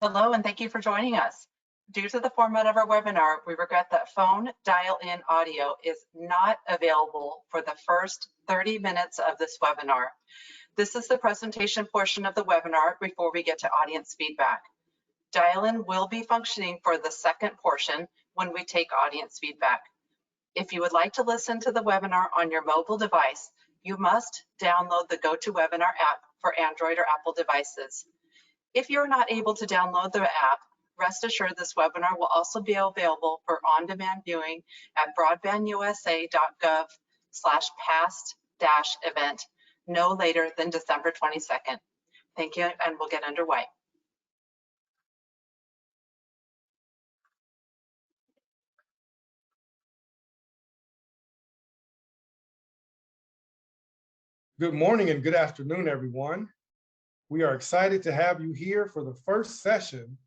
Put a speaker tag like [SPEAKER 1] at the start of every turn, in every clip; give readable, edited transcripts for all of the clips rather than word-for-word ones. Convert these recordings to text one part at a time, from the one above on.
[SPEAKER 1] Hello, and thank you for joining us. Due to the format of our webinar, we regret that phone dial-in audio is not available for the first 30 minutes of this webinar. This is the presentation portion of the webinar before we get to audience feedback. Dial-in will be functioning for the second portion when we take audience feedback. If you would like to listen to the webinar on your mobile device, you must download the GoToWebinar app for Android or Apple devices. If you're not able to download the app, rest assured this webinar will also be available for on-demand viewing at broadbandusa.gov/past-event no later than December 22nd. Thank you, and we'll get underway.
[SPEAKER 2] Good morning and good afternoon, everyone. We are excited to have you here for the first session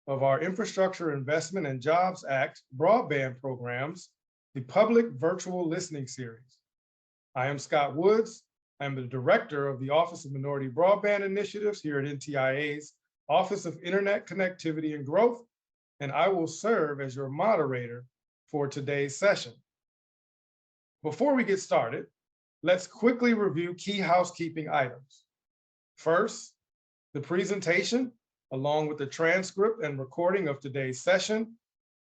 [SPEAKER 2] of our Infrastructure Investment and Jobs Act broadband programs, the Public Virtual Listening Series. I am Scott Woods. I'm the Director of the Office of Minority Broadband Initiatives here at NTIA's Office of Internet Connectivity and Growth, and I will serve as your moderator for today's session. Before we get started, let's quickly review key housekeeping items. First, the presentation, along with the transcript and recording of today's session,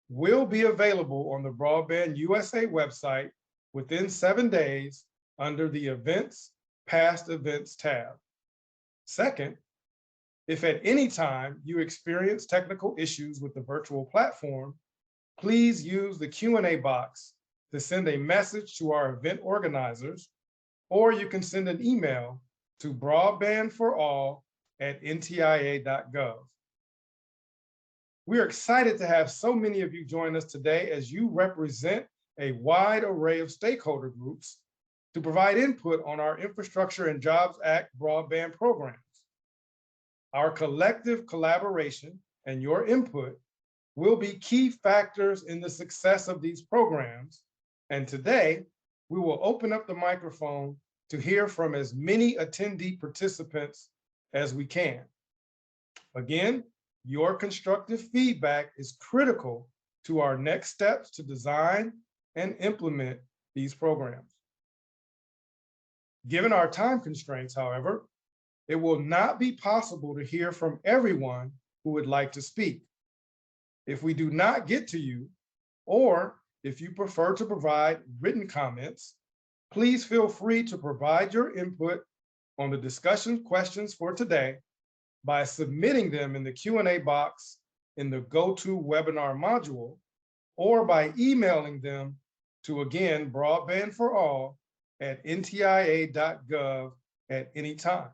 [SPEAKER 2] will be available on the Broadband USA website within 7 days under the Events, Past Events tab. Second, if at any time you experience technical issues with the virtual platform, please use the Q&A box to send a message to our event organizers, or you can send an email to broadbandforall@ntia.gov. We are excited to have so many of you join us today as you represent a wide array of stakeholder groups to provide input on our Infrastructure and Jobs Act broadband programs. Our collective collaboration and your input will be key factors in the success of these programs, and today we will open up the microphone to hear from as many attendee participants as we can. Again, your constructive feedback is critical to our next steps to design and implement these programs. Given our time constraints, however, it will not be possible to hear from everyone who would like to speak. If we do not get to you, or if you prefer to provide written comments, please feel free to provide your input on the discussion questions for today by submitting them in the Q&A box in the GoToWebinar module, or by emailing them to, again, broadbandforall@ntia.gov at any time.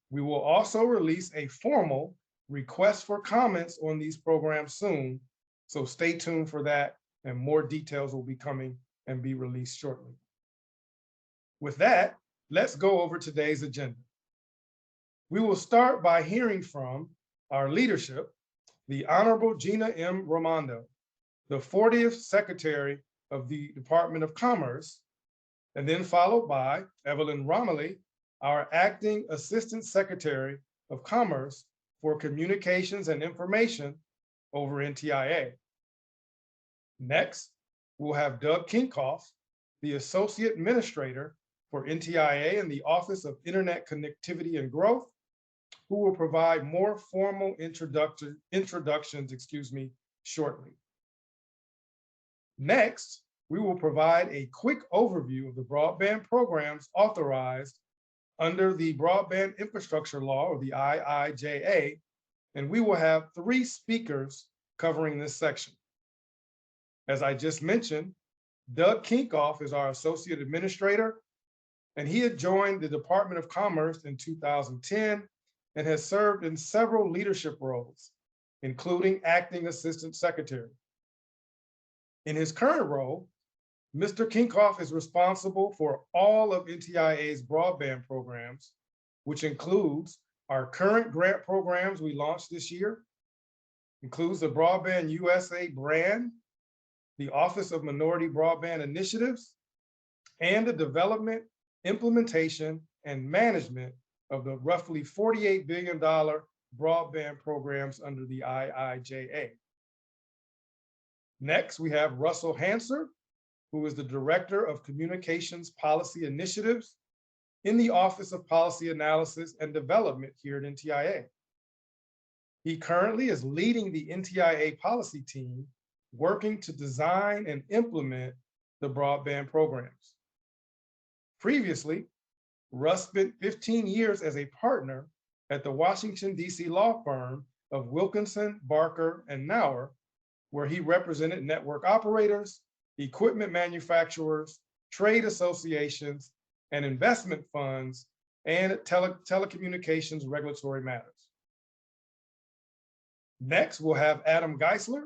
[SPEAKER 2] We will also release a formal request for comments on these programs soon, so stay tuned for that, and more details will be coming and be released shortly. With that, let's go over today's agenda. We will start by hearing from our leadership, the Honorable Gina M. Raimondo, the 40th Secretary of the Department of Commerce, and then followed by Evelyn Romilly, our Acting Assistant Secretary of Commerce for Communications and Information over NTIA. Next, we'll have Doug Kinkoff, the Associate Administrator for NTIA and the Office of Internet Connectivity and Growth, who will provide more formal introductions shortly. Next, we will provide a quick overview of the broadband programs authorized under the Broadband Infrastructure Law, or the IIJA, and we will have 3 speakers covering this section. As I just mentioned, Doug Kinkoff is our Associate Administrator, and he had joined the Department of Commerce in 2010 and has served in several leadership roles, including Acting Assistant Secretary. In his current role, Mr. Kinkoff is responsible for all of NTIA's broadband programs, which includes our current grant programs we launched this year, includes the Broadband USA brand, the Office of Minority Broadband Initiatives, and the development, implementation, and management of the roughly $48 billion broadband programs under the IIJA. Next, we have Russell Hanser, who is the Director of Communications Policy Initiatives in the Office of Policy Analysis and Development here at NTIA. He currently is leading the NTIA policy team, working to design and implement the broadband programs. Previously, Russ spent 15 years as a partner at the Washington, D.C. law firm of Wilkinson, Barker, and Nauer, where he represented network operators, equipment manufacturers, trade associations, and investment funds, and telecommunications regulatory matters. Next, we'll have Adam Geisler,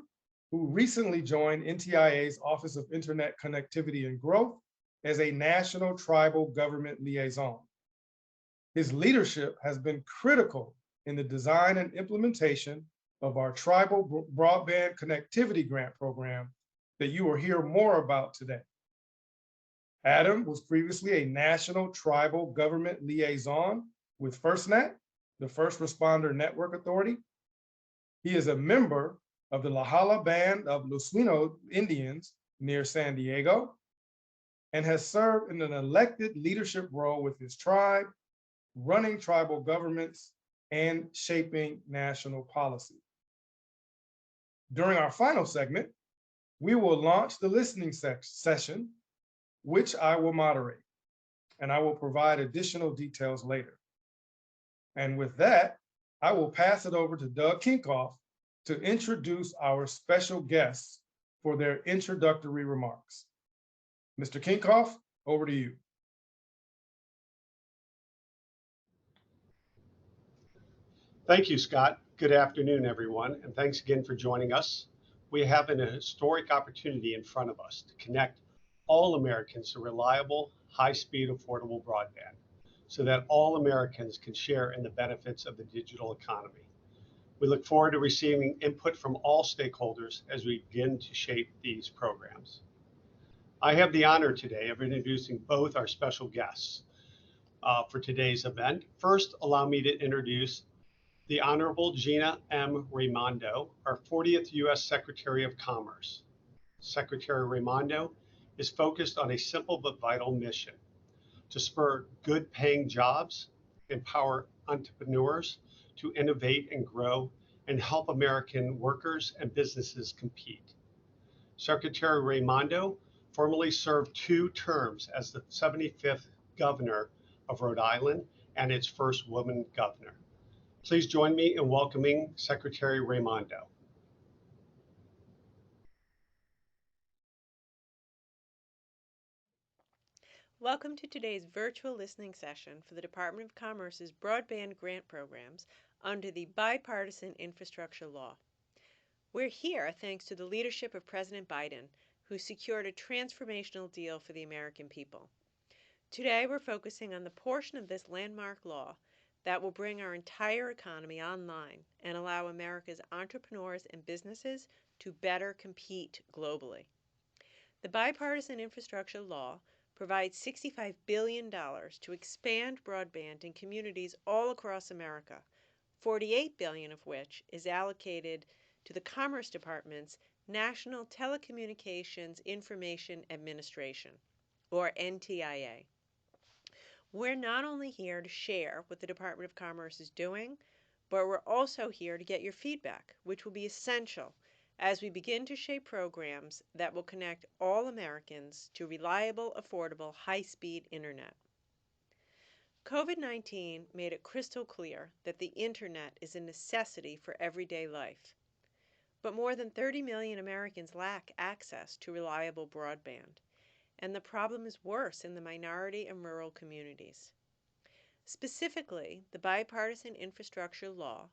[SPEAKER 2] who recently joined NTIA's Office of Internet Connectivity and Growth as a national tribal government liaison. His leadership has been critical in the design and implementation of our Tribal Broadband Connectivity Grant Program that you will hear more about today. Adam was previously a national tribal government liaison with FirstNet, the First Responder Network Authority. He is a member of the Lahala Band of Luswino Indians near San Diego and has served in an elected leadership role with his tribe, running tribal governments and shaping national policy. During our final segment, we will launch the listening session, which I will moderate, and I will provide additional details later. And with that, I will pass it over to Doug Kinkoff to introduce our special guests for their introductory remarks. Mr. Kinkoff, over to you.
[SPEAKER 3] Thank you, Scott. Good afternoon, everyone, and thanks again for joining us. We have an historic opportunity in front of us to connect all Americans to reliable, high-speed, affordable broadband so that all Americans can share in the benefits of the digital economy. We look forward to receiving input from all stakeholders as we begin to shape these programs. I have the honor today of introducing both our special guests for today's event. First, allow me to introduce the Honorable Gina M. Raimondo, our 40th U.S. Secretary of Commerce. Secretary Raimondo is focused on a simple but vital mission: to spur good paying jobs, empower entrepreneurs to innovate and grow, and help American workers and businesses compete. Secretary Raimondo formerly served 2 terms as the 75th governor of Rhode Island and its first woman governor. Please join me in welcoming Secretary Raimondo.
[SPEAKER 4] Welcome to today's virtual listening session for the Department of Commerce's broadband grant programs under the Bipartisan Infrastructure Law. We're here thanks to the leadership of President Biden, who secured a transformational deal for the American people. Today, we're focusing on the portion of this landmark law that will bring our entire economy online and allow America's entrepreneurs and businesses to better compete globally. The Bipartisan Infrastructure Law provides $65 billion to expand broadband in communities all across America, $48 billion of which is allocated to the Commerce Department's National Telecommunications Information Administration, or NTIA. We're not only here to share what the Department of Commerce is doing, but we're also here to get your feedback, which will be essential as we begin to shape programs that will connect all Americans to reliable, affordable, high-speed internet. COVID-19 made it crystal clear that the internet is a necessity for everyday life. But more than 30 million Americans lack access to reliable broadband, and the problem is worse in the minority and rural communities. Specifically, the Bipartisan Infrastructure Law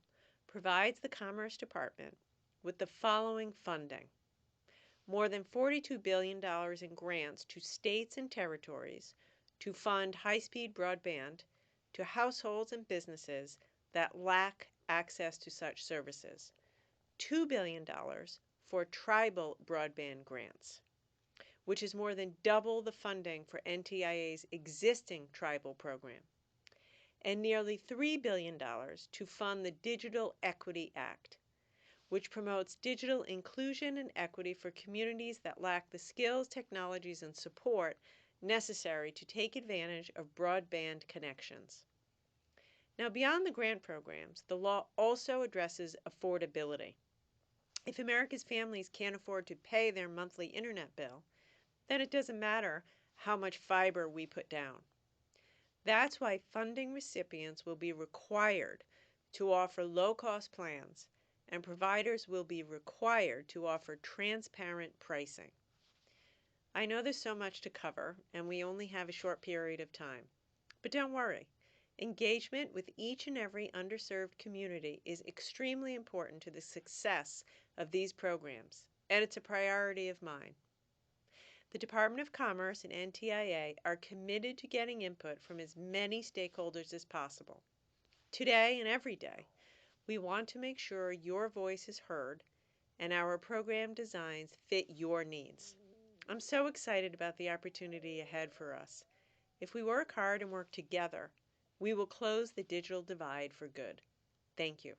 [SPEAKER 4] provides the Commerce Department with the following funding: more than $42 billion in grants to states and territories to fund high-speed broadband to households and businesses that lack access to such services, $2 billion for tribal broadband grants, which is more than double the funding for NTIA's existing tribal program, and nearly $3 billion to fund the Digital Equity Act, which promotes digital inclusion and equity for communities that lack the skills, technologies, and support necessary to take advantage of broadband connections. Now, beyond the grant programs, the law also addresses affordability. If America's families can't afford to pay their monthly internet bill, then it doesn't matter how much fiber we put down. That's why funding recipients will be required to offer low-cost plans, and providers will be required to offer transparent pricing. I know there's so much to cover, and we only have a short period of time. But don't worry. Engagement with each and every underserved community is extremely important to the success of these programs, and it's a priority of mine. The Department of Commerce and NTIA are committed to getting input from as many stakeholders as possible. Today and every day, we want to make sure your voice is heard and our program designs fit your needs. I'm so excited about the opportunity ahead for us. If we work hard and work together, we will close the digital divide for good. Thank you.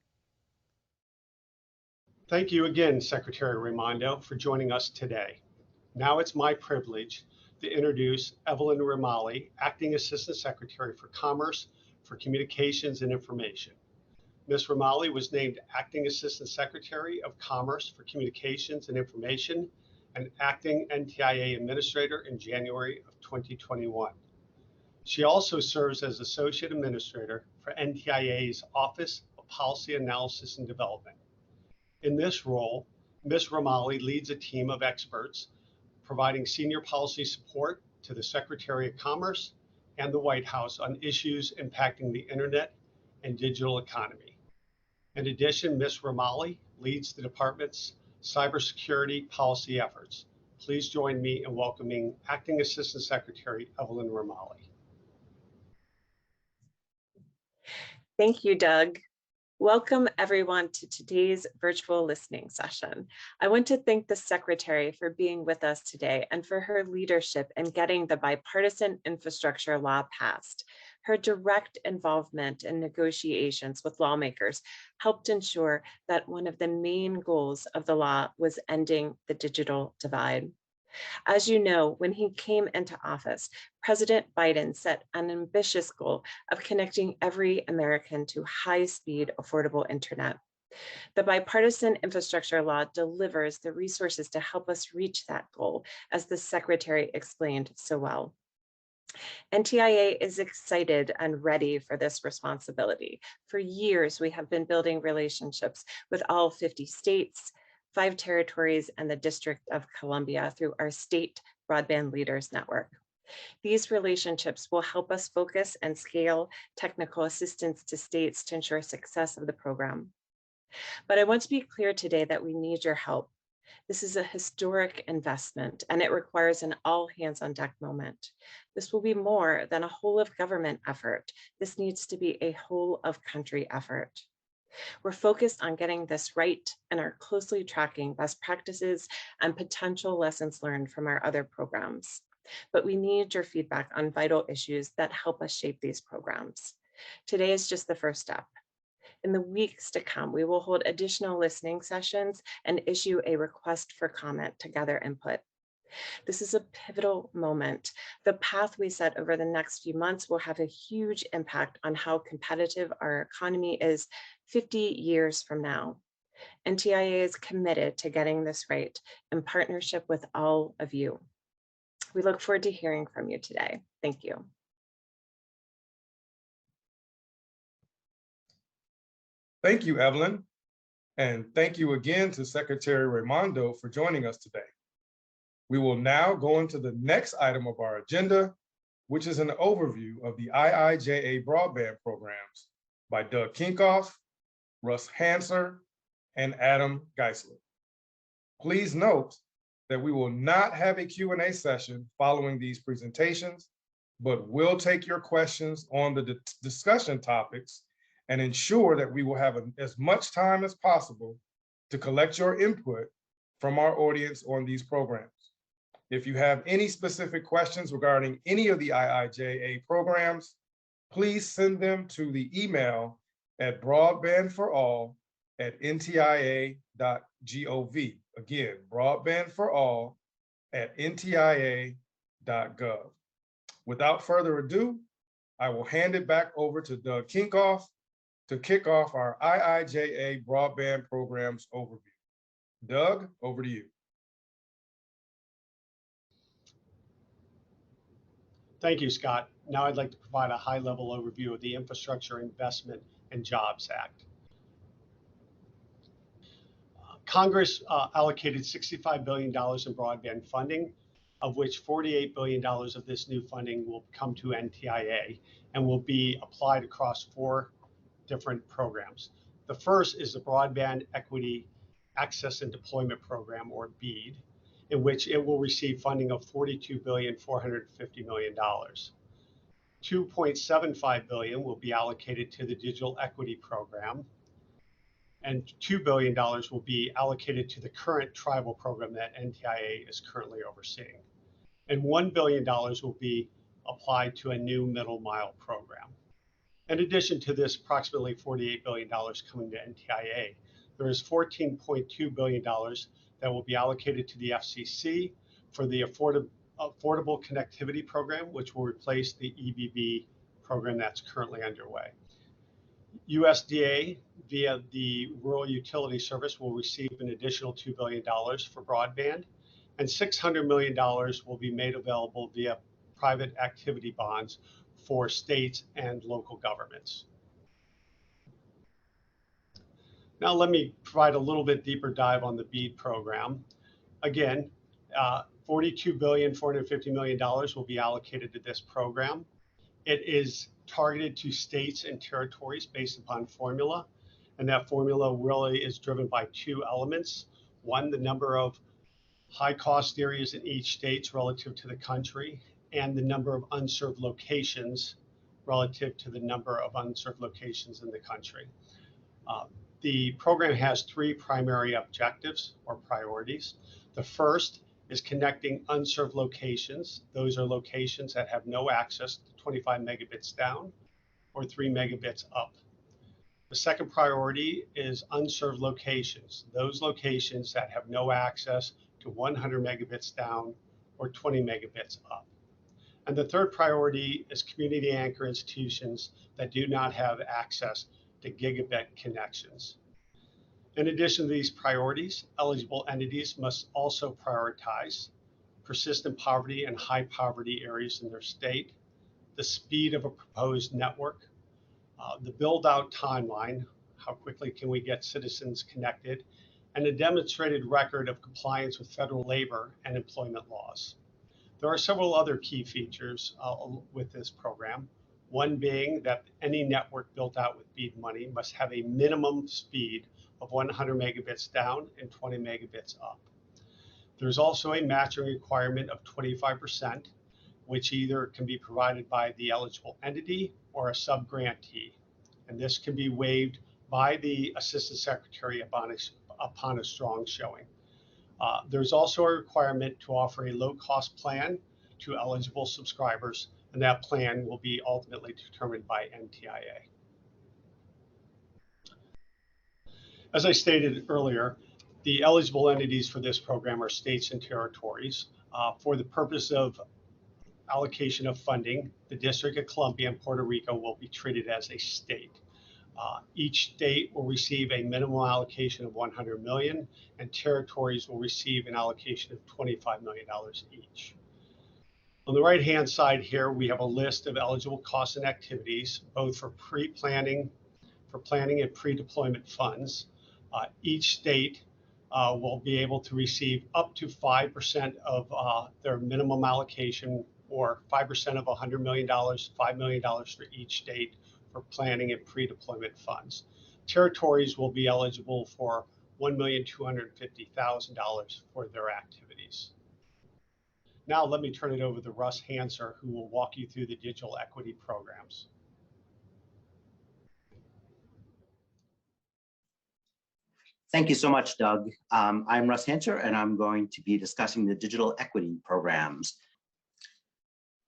[SPEAKER 3] Thank you again, Secretary Raimondo, for joining us today. Now it's my privilege to introduce Evelyn Romali, Acting Assistant Secretary for Commerce for Communications and Information. Ms. Romali was named Acting Assistant Secretary of Commerce for Communications and Information and Acting NTIA Administrator in January of 2021. She also serves as Associate Administrator for NTIA's Office of Policy Analysis and Development. In this role, Ms. Romali leads a team of experts providing senior policy support to the Secretary of Commerce and the White House on issues impacting the internet and digital economy. In addition, Ms. Romali leads the department's cybersecurity policy efforts. Please join me in welcoming Acting Assistant Secretary Evelyn Romali.
[SPEAKER 5] Thank you, Doug. Welcome everyone to today's virtual listening session. I want to thank the Secretary for being with us today and for her leadership in getting the bipartisan infrastructure law passed. Her direct involvement in negotiations with lawmakers helped ensure that one of the main goals of the law was ending the digital divide. As you know, when he came into office, President Biden set an ambitious goal of connecting every American to high-speed, affordable internet. The bipartisan infrastructure law delivers the resources to help us reach that goal, as the Secretary explained so well. NTIA is excited and ready for this responsibility. For years, we have been building relationships with all 50 states, 5 territories, and the District of Columbia through our State Broadband Leaders Network. These relationships will help us focus and scale technical assistance to states to ensure success of the program. But I want to be clear today that we need your help. This is a historic investment, and it requires an all-hands-on-deck moment. This will be more than a whole-of-government effort. This needs to be a whole-of-country effort. We're focused on getting this right and are closely tracking best practices and potential lessons learned from our other programs. But we need your feedback on vital issues that help us shape these programs. Today is just the first step. In the weeks to come, we will hold additional listening sessions and issue a request for comment to gather input. This is a pivotal moment. The path we set over the next few months will have a huge impact on how competitive our economy is 50 years from now. NTIA is committed to getting this right in partnership with all of you. We look forward to hearing from you today. Thank you.
[SPEAKER 2] Thank you, Evelyn. And thank you again to Secretary Raimondo for joining us today. We will now go into the next item of our agenda, which is an overview of the IIJA broadband programs by Doug Kinkoff, Russ Hanser, and Adam Geisler. Please note that we will not have a Q&A session following these presentations, but will take your questions on the discussion topics and ensure that we will have as much time as possible to collect your input from our audience on these programs. If you have any specific questions regarding any of the IIJA programs, please send them to the email at broadbandforall@ntia.gov. Again, broadbandforall@ntia.gov. Without further ado, I will hand it back over to Doug Kinkoff to kick off our IIJA broadband programs overview. Doug, over to you.
[SPEAKER 3] Thank you, Scott. Now I'd like to provide a high-level overview of the Infrastructure Investment and Jobs Act. Congress allocated $65 billion in broadband funding, of which $48 billion of this new funding will come to NTIA and will be applied across 4 different programs. The first is the Broadband Equity Access and Deployment Program, or BEAD, in which it will receive funding of $42,450 million. $2.75 billion will be allocated to the Digital Equity Program, and $2 billion will be allocated to the current tribal program that NTIA is currently overseeing. And $1 billion will be applied to a new middle mile program. In addition to this approximately $48 billion coming to NTIA, there is $14.2 billion that will be allocated to the FCC for the Affordable Connectivity Program, which will replace the EBB program that's currently underway. USDA, via the Rural Utility Service, will receive an additional $2 billion for broadband, and $600 million will be made available via private activity bonds for states and local governments. Now let me provide a little bit deeper dive on the BEAD program. Again, $42,450 million will be allocated to this program. It is targeted to states and territories based upon formula, and that formula really is driven by 2 elements. One, the number of high-cost areas in each state relative to the country, and the number of unserved locations relative to the number of unserved locations in the country. The program has 3 primary objectives or priorities. The first is connecting unserved locations. Those are locations that have no access to 25 megabits down or 3 megabits up. The second priority is unserved locations, those locations that have no access to 100 megabits down or 20 megabits up. And the third priority is community anchor institutions that do not have access to gigabit connections. In addition to these priorities, eligible entities must also prioritize persistent poverty and high poverty areas in their state, the speed of a proposed network, the build out timeline, how quickly can we get citizens connected, and a demonstrated record of compliance with federal labor and employment laws. There are several other key features with this program, one being that any network built out with BEAD money must have a minimum speed of 100 megabits down and 20 megabits up. There's also a matching requirement of 25%, which either can be provided by the eligible entity or a sub-grantee. And this can be waived by the Assistant Secretary upon a strong showing. There's also a requirement to offer a low-cost plan to eligible subscribers, and that plan will be ultimately determined by NTIA. As I stated earlier, the eligible entities for this program are states and territories. For the purpose of allocation of funding, the District of Columbia and Puerto Rico will be treated as a state. Each state will receive a minimum allocation of $100 million, and territories will receive an allocation of $25 million each. On the right-hand side here, we have a list of eligible costs and activities, both for planning and pre-deployment funds. Each state will be able to receive up to 5% of their minimum allocation, or 5% of $100 million, $5 million for each state for planning and pre-deployment funds. Territories will be eligible for $1,250,000 for their activities. Now let me turn it over to Russ Hanser, who will walk you through the digital equity programs.
[SPEAKER 6] Thank you so much, Doug. I'm Russ Hanser, and I'm going to be discussing the digital equity programs.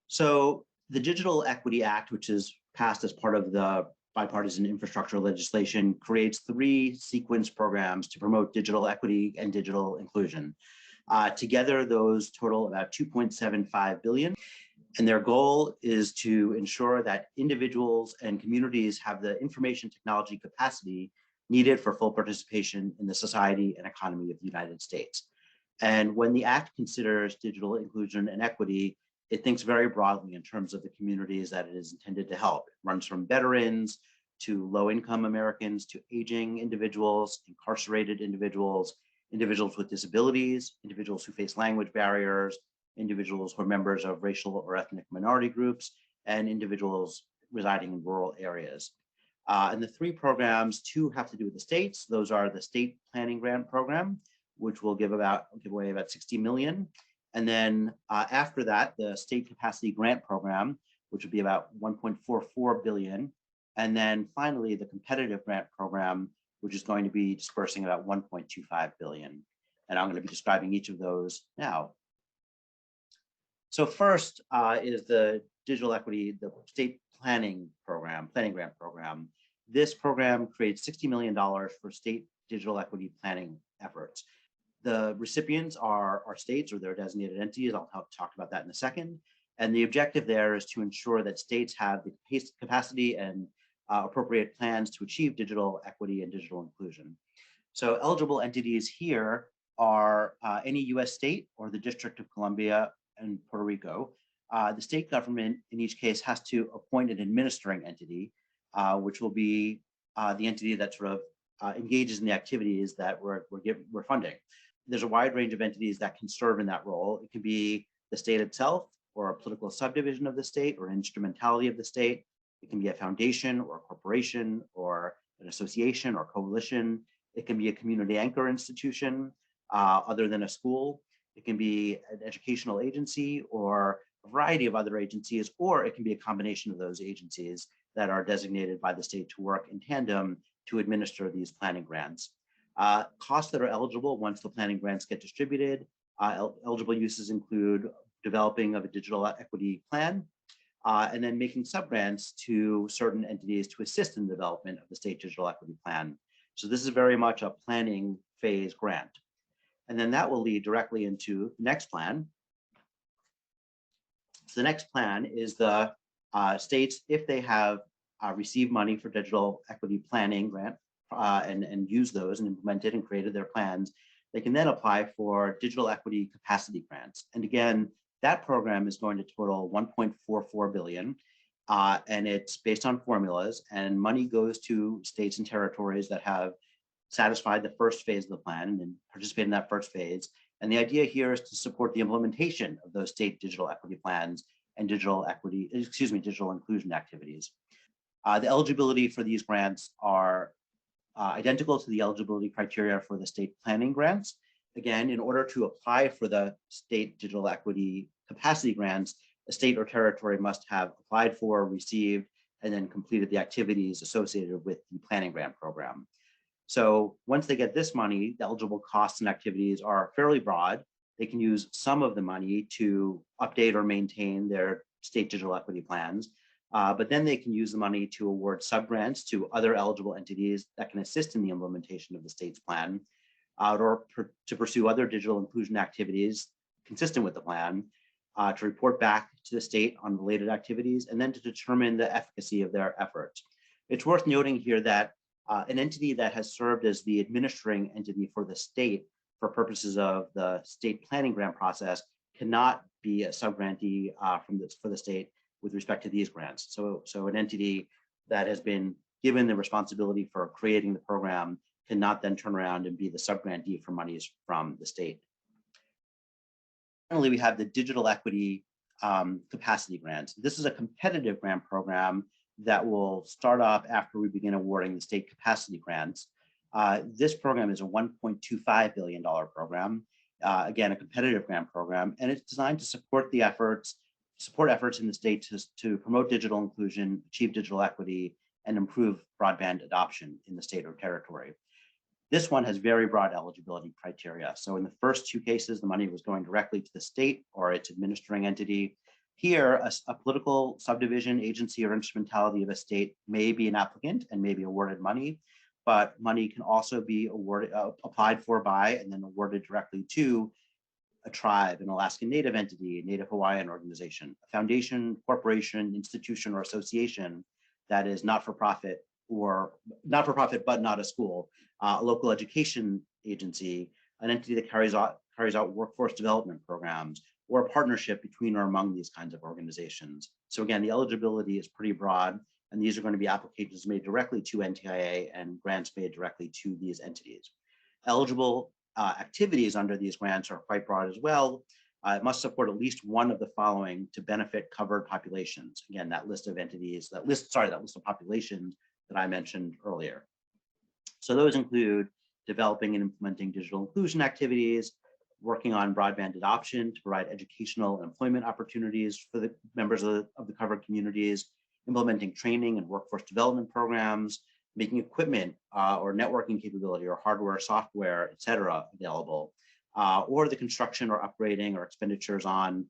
[SPEAKER 6] So the Digital Equity Act, which is passed as part of the bipartisan infrastructure legislation, creates 3 sequence programs to promote digital equity and digital inclusion. Together, those total about $2.75 billion. And their goal is to ensure that individuals and communities have the information technology capacity needed for full participation in the society and economy of the United States. And when the Act considers digital inclusion and equity, it thinks very broadly in terms of the communities that it is intended to help. It runs from veterans to low-income Americans to aging individuals, incarcerated individuals, individuals with disabilities, individuals who face language barriers, individuals who are members of racial or ethnic minority groups, and individuals residing in rural areas. And the 3 programs, 2 have to do with the states. Those are the State Planning Grant Program, which will give away about $60 million. And then after that, the State Capacity Grant Program, which would be about $1.44 billion. And then finally, the Competitive Grant Program, which is going to be dispersing about $1.25 billion. And I'm going to be describing each of those now. So first is the digital equity, the state planning grant program. This program creates $60 million for state digital equity planning efforts. The recipients are states or their designated entities. I'll talk about that in a second. And the objective there is to ensure that states have the capacity and appropriate plans to achieve digital equity and digital inclusion. So eligible entities here are any US state or the District of Columbia and Puerto Rico. The state government in each case has to appoint an administering entity, which will be the entity that sort of engages in the activities that we're funding. There's a wide range of entities that can serve in that role. It can be the state itself, or a political subdivision of the state, or an instrumentality of the state. It can be a foundation or a corporation or an association or coalition. It can be a community anchor institution other than a school. It can be an educational agency or a variety of other agencies, or it can be a combination of those agencies that are designated by the state to work in tandem to administer these planning grants. Costs that are eligible once the planning grants get distributed. Eligible uses include developing of a digital equity plan, and then making subgrants to certain entities to assist in the development of the state digital equity plan. So this is very much a planning phase grant. And then that will lead directly into the next plan. So the next plan is the states, if they have received money for digital equity planning grant and use those and implemented and created their plans, they can then apply for digital equity capacity grants. And again, that program is going to total $1.44 billion, and it's based on formulas, and money goes to states and territories that have satisfied the first phase of the plan and participate in that first phase. And the idea here is to support the implementation of those state digital equity plans and digital inclusion activities. The eligibility for these grants are identical to the eligibility criteria for the state planning grants. Again, in order to apply for the state digital equity capacity grants, a state or territory must have applied for, received, and then completed the activities associated with the planning grant program. So once they get this money, the eligible costs and activities are fairly broad. They can use some of the money to update or maintain their state digital equity plans, but then they can use the money to award subgrants to other eligible entities that can assist in the implementation of the state's plan, or to pursue other digital inclusion activities consistent with the plan, to report back to the state on related activities, and then to determine the efficacy of their efforts. It's worth noting here that an entity that has served as the administering entity for the state for purposes of the state planning grant process cannot be a subgrantee for the state with respect to these grants. So an entity that has been given the responsibility for creating the program cannot then turn around and be the subgrantee for monies from the state. Finally, we have the digital equity capacity grants. This is a competitive grant program that will start off after we begin awarding the state capacity grants. This program is a $1.25 billion program, again, a competitive grant program, and it's designed to support efforts in the state to promote digital inclusion, achieve digital equity, and improve broadband adoption in the state or territory. This one has very broad eligibility criteria. So in the first 2 cases, the money was going directly to the state or its administering entity. Here, a political subdivision, agency, or instrumentality of a state may be an applicant and may be awarded money, but money can also be awarded, applied for by, and then awarded directly to a tribe, an Alaskan Native entity, a Native Hawaiian organization, a foundation, corporation, institution, or association that is not-for-profit but not a school, a local education agency, an entity that carries out workforce development programs, or a partnership between or among these kinds of organizations. So again, the eligibility is pretty broad, and these are going to be applications made directly to NTIA and grants made directly to these entities. Eligible activities under these grants are quite broad as well. It must support at least one of the following to benefit covered populations. Again, that list of entities, that list of populations that I mentioned earlier. So those include developing and implementing digital inclusion activities, working on broadband adoption to provide educational and employment opportunities for the members of the covered communities, implementing training and workforce development programs, making equipment or networking capability or hardware, software, et cetera, available, or the construction or upgrading or expenditures on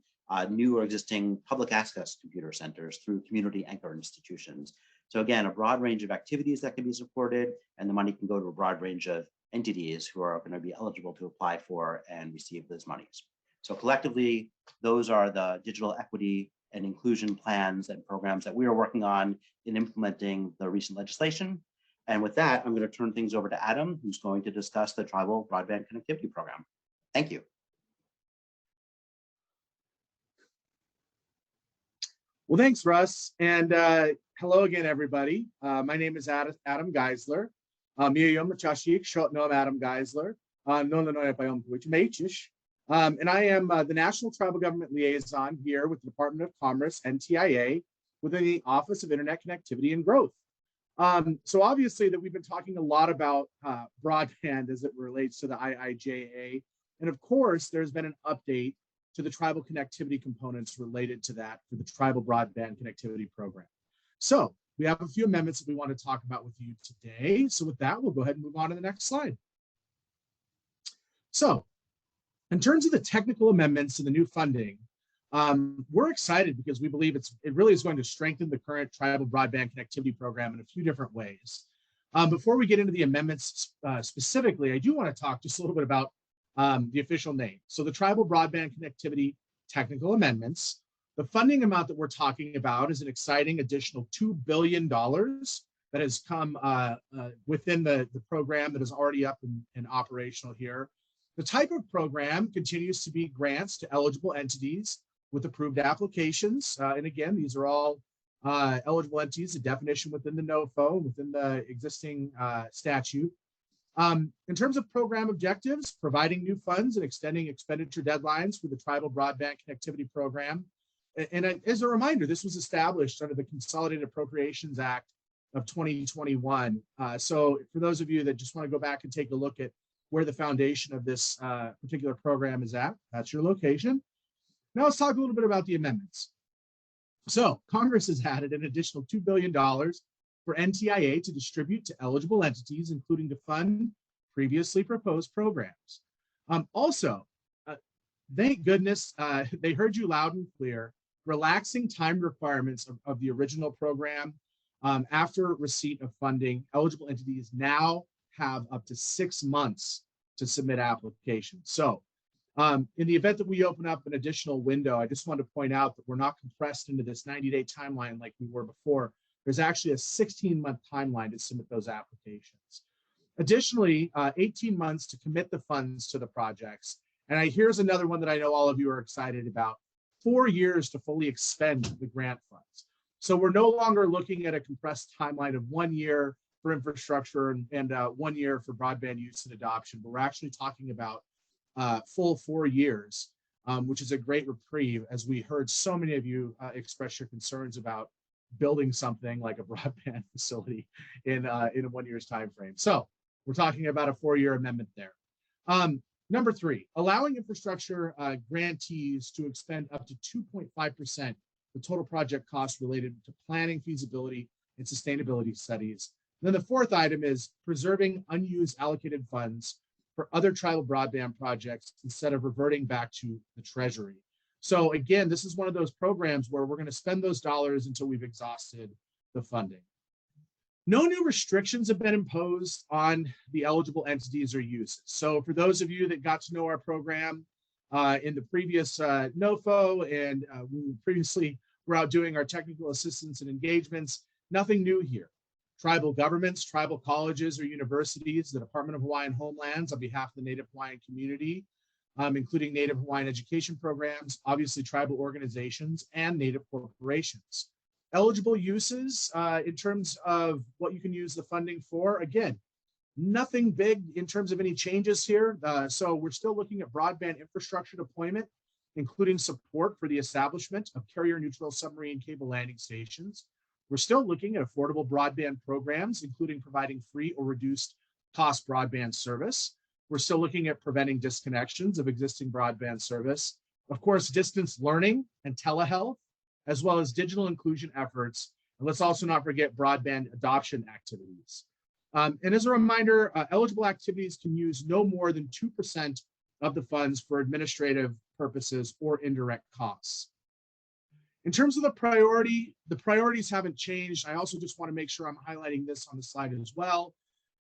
[SPEAKER 6] new or existing public access computer centers through community anchor institutions. So again, a broad range of activities that can be supported, and the money can go to a broad range of entities who are going to be eligible to apply for and receive those monies. So collectively, those are the digital equity and inclusion plans and programs that we are working on in implementing the recent legislation. And with that, I'm going to turn things over to Adam, who's going to discuss the Tribal Broadband Connectivity Program. Thank you.
[SPEAKER 7] Well, thanks, Russ. And hello again, everybody. My name is Adam Geisler. And I am the National Tribal Government Liaison here with the Department of Commerce, NTIA, within the Office of Internet Connectivity and Growth. So obviously that we've been talking a lot about broadband as it relates to the IIJA. And of course, there's been an update to the tribal connectivity components related to that for the Tribal Broadband Connectivity Program. So we have a few amendments that we want to talk about with you today. So with that, we'll go ahead and move on to the next slide. So in terms of the technical amendments to the new funding, we're excited because we believe it really is going to strengthen the current Tribal Broadband Connectivity Program in a few different ways. Before we get into the amendments specifically, I do want to talk just a little bit about the official name. So the Tribal Broadband Connectivity Technical Amendments. The funding amount that we're talking about is an exciting additional $2 billion that has come within the program that is already up and operational here. The type of program continues to be grants to eligible entities with approved applications. And again, these are all eligible entities, the definition within the NOFO, within the existing statute. In terms of program objectives, providing new funds and extending expenditure deadlines for the Tribal Broadband Connectivity Program. And as a reminder, this was established under the Consolidated Appropriations Act of 2021. So for those of you that just want to go back and take a look at where the foundation of this particular program is at, that's your location. Now let's talk a little bit about the amendments. So Congress has added an additional $2 billion for NTIA to distribute to eligible entities, including to fund previously proposed programs. Also, thank goodness they heard you loud and clear, relaxing time requirements of the original program. After receipt of funding, eligible entities now have up to 6 months to submit applications. So in the event that we open up an additional window, I just want to point out that we're not compressed into this 90-day timeline like we were before. There's actually a 16-month timeline to submit those applications. Additionally, 18 months to commit the funds to the projects. And here's another one that I know all of you are excited about, 4 years to fully expend the grant funds. So we're no longer looking at a compressed timeline of 1 year for infrastructure and 1 year for broadband use and adoption, but we're actually talking about full 4 years, which is a great reprieve, as we heard so many of you express your concerns about building something like a broadband facility in a 1 year's time frame. So we're talking about a 4-year amendment there. Number 3, allowing infrastructure grantees to expend up to 2.5% the total project costs related to planning, feasibility, and sustainability studies. And then the 4th item is preserving unused allocated funds for other tribal broadband projects instead of reverting back to the Treasury. So again, this is one of those programs where we're going to spend those dollars until we've exhausted the funding. No new restrictions have been imposed on the eligible entities or uses. So for those of you that got to know our program in the previous NOFO, and we previously were out doing our technical assistance and engagements, nothing new here. Tribal governments, tribal colleges or universities, the Department of Hawaiian Homelands on behalf of the Native Hawaiian community, including Native Hawaiian education programs, obviously tribal organizations, and Native corporations. Eligible uses in terms of what you can use the funding for, again, nothing big in terms of any changes here. So we're still looking at broadband infrastructure deployment, including support for the establishment of carrier-neutral submarine cable landing stations. We're still looking at affordable broadband programs, including providing free or reduced cost broadband service. We're still looking at preventing disconnections of existing broadband service. Of course, distance learning and telehealth, as well as digital inclusion efforts. And let's also not forget broadband adoption activities. And as a reminder, eligible activities can use no more than 2% of the funds for administrative purposes or indirect costs. In terms of the priorities haven't changed. I also just want to make sure I'm highlighting this on the slide as well.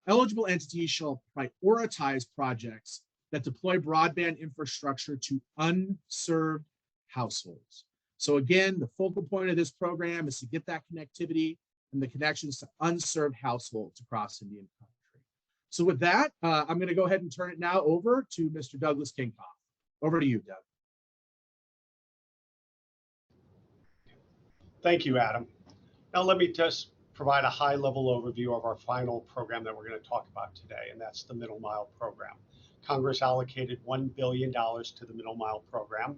[SPEAKER 7] Eligible entities shall prioritize projects that deploy broadband infrastructure to unserved households. So again, the focal point of this program is to get that connectivity and the connections to unserved households across Indian country. So with that, I'm going to go ahead and turn it now over to Mr. Douglas Kinkoff. Over to you, Doug.
[SPEAKER 3] Thank you, Adam. Now let me just provide a high-level overview of our final program that we're going to talk about today, and that's the Middle Mile program. Congress allocated $1 billion to the Middle Mile program.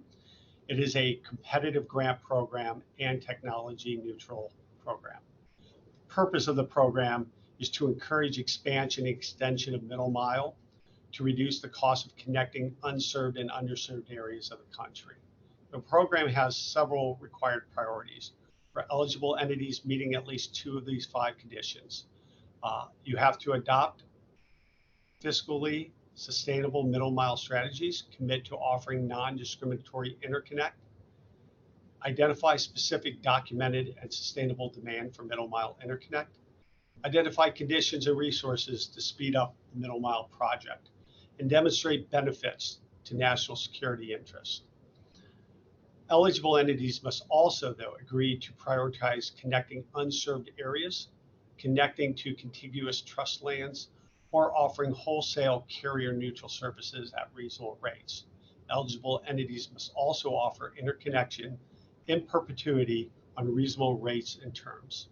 [SPEAKER 3] It is a competitive grant program and technology neutral program. The purpose of the program is to encourage expansion and extension of Middle Mile to reduce the cost of connecting unserved and underserved areas of the country. The program has several required priorities. For eligible entities meeting at least 2 of these 5 conditions. You have to adopt fiscally sustainable middle mile strategies, commit to offering non-discriminatory interconnect, identify specific documented and sustainable demand for middle mile interconnect, identify conditions and resources to speed up the middle mile project, and demonstrate benefits to national security interests. Eligible entities must also, though, agree to prioritize connecting unserved areas, connecting to contiguous trust lands, or offering wholesale carrier-neutral services at reasonable rates. Eligible entities must also offer interconnection in perpetuity on reasonable rates and terms.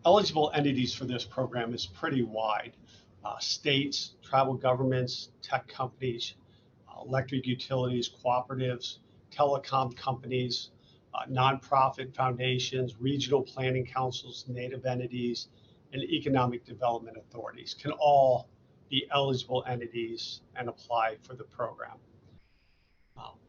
[SPEAKER 3] Eligible entities for this program is pretty wide. States, tribal governments, tech companies, electric utilities, cooperatives, telecom companies, nonprofit foundations, regional planning councils, Native entities, and economic development authorities can all be eligible entities and apply for the program.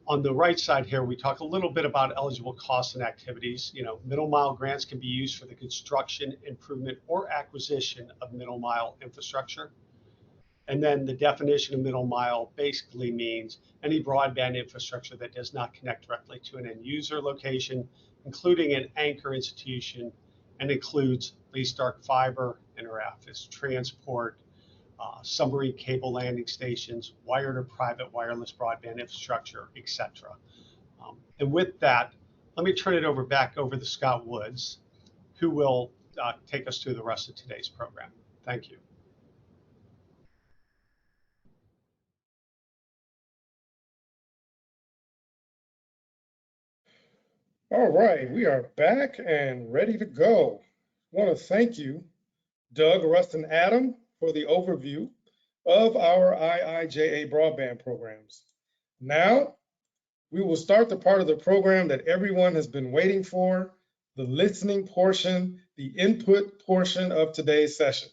[SPEAKER 3] On the right side here, we talk a little bit about eligible costs and activities. Middle mile grants can be used for the construction, improvement, or acquisition of middle mile infrastructure. And then the definition of middle mile basically means any broadband infrastructure that does not connect directly to an end user location, including an anchor institution, and includes leased dark fiber, interoffice transport, submarine cable landing stations, wired or private wireless broadband infrastructure, etc. And with that, let me turn it back over to Scott Woods, who will take us through the rest of today's program. Thank you.
[SPEAKER 2] All right, we are back and ready to go. I want to thank you, Doug, Russ, and Adam, for the overview of our IIJA broadband programs. Now, we will start the part of the program that everyone has been waiting for, the listening portion, the input portion of today's session.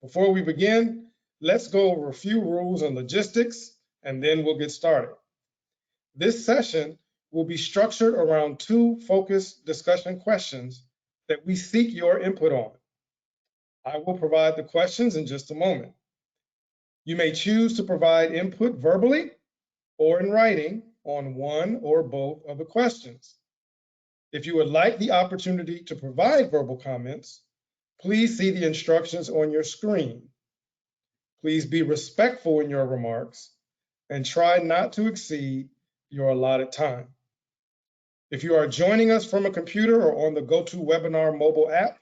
[SPEAKER 2] Before we begin, let's go over a few rules and logistics, and then we'll get started. This session will be structured around 2 focused discussion questions that we seek your input on. I will provide the questions in just a moment. You may choose to provide input verbally or in writing on one or both of the questions. If you would like the opportunity to provide verbal comments, please see the instructions on your screen. Please be respectful in your remarks and try not to exceed your allotted time. If you are joining us from a computer or on the GoToWebinar mobile app,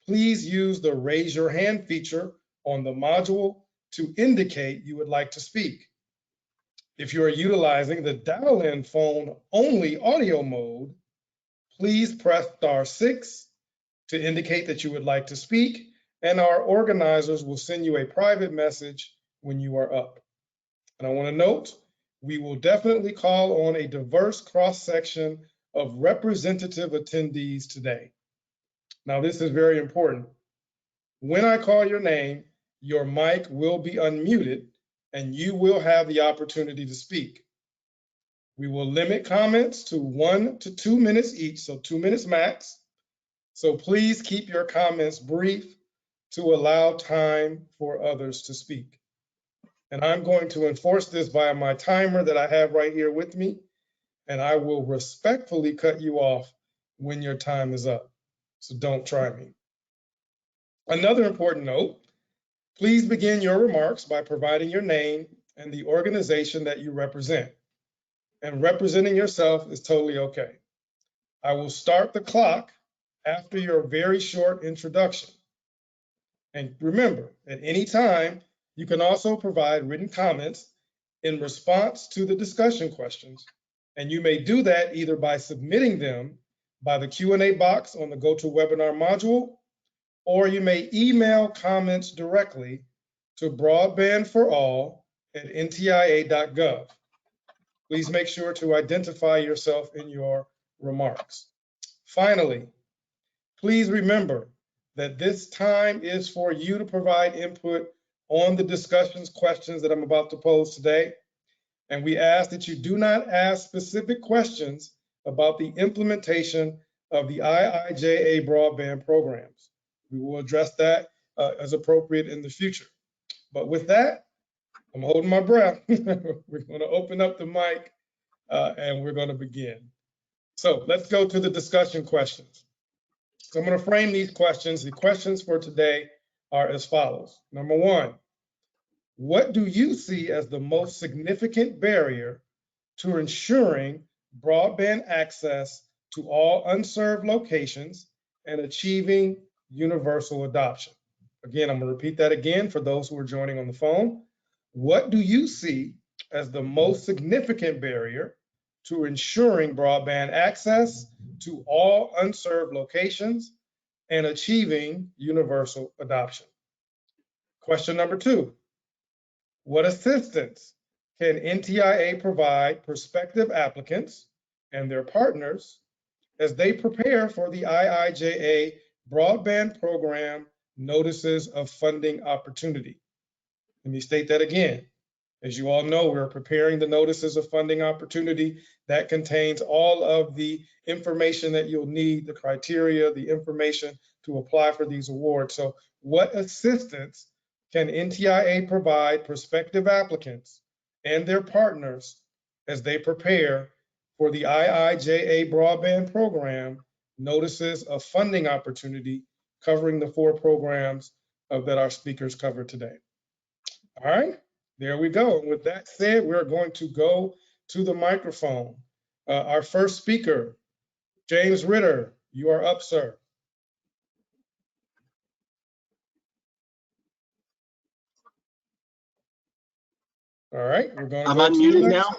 [SPEAKER 2] please use the raise your hand feature on the module to indicate you would like to speak. If you are utilizing the dial-in phone only audio mode, please press *6 to indicate that you would like to speak, and our organizers will send you a private message when you are up. And I want to note, we will definitely call on a diverse cross-section of representative attendees today. Now, this is very important. When I call your name, your mic will be unmuted and you will have the opportunity to speak. We will limit comments to 1 to 2 minutes each, so 2 minutes max. So please keep your comments brief to allow time for others to speak. And I'm going to enforce this via my timer that I have right here with me, and I will respectfully cut you off when your time is up. So don't try me. Another important note, please begin your remarks by providing your name and the organization that you represent. And representing yourself is totally okay. I will start the clock after your very short introduction. And remember, at any time, you can also provide written comments in response to the discussion questions. And you may do that either by submitting them by the Q&A box on the GoToWebinar module, or you may email comments directly to broadbandforall@ntia.gov. Please make sure to identify yourself in your remarks. Finally, please remember that this time is for you to provide input on the discussions questions that I'm about to pose today. And we ask that you do not ask specific questions about the implementation of the IIJA broadband programs. We will address that as appropriate in the future. But with that, I'm holding my breath. We're going to open up the mic and we're going to begin. So let's go to the discussion questions. So I'm going to frame these questions. The questions for today are as follows. Number one, what do you see as the most significant barrier to ensuring broadband access to all unserved locations and achieving universal adoption? Again, I'm going to repeat that again for those who are joining on the phone. What do you see as the most significant barrier to ensuring broadband access to all unserved locations and achieving universal adoption? Question number two, what assistance can NTIA provide prospective applicants and their partners as they prepare for the IIJA broadband program notices of funding opportunity? Let me state that again. As you all know, we're preparing the notices of funding opportunity that contains all of the information that you'll need, the criteria, the information to apply for these awards. So what assistance can NTIA provide prospective applicants and their partners as they prepare for the IIJA broadband program notices of funding opportunity covering the 4 programs that our speakers covered today? All right, there we go. And with that said, we're going to go to the microphone. Our first speaker, James Ritter, you are up, sir. All right, we're going to
[SPEAKER 8] I'm
[SPEAKER 2] go
[SPEAKER 8] unmuted now.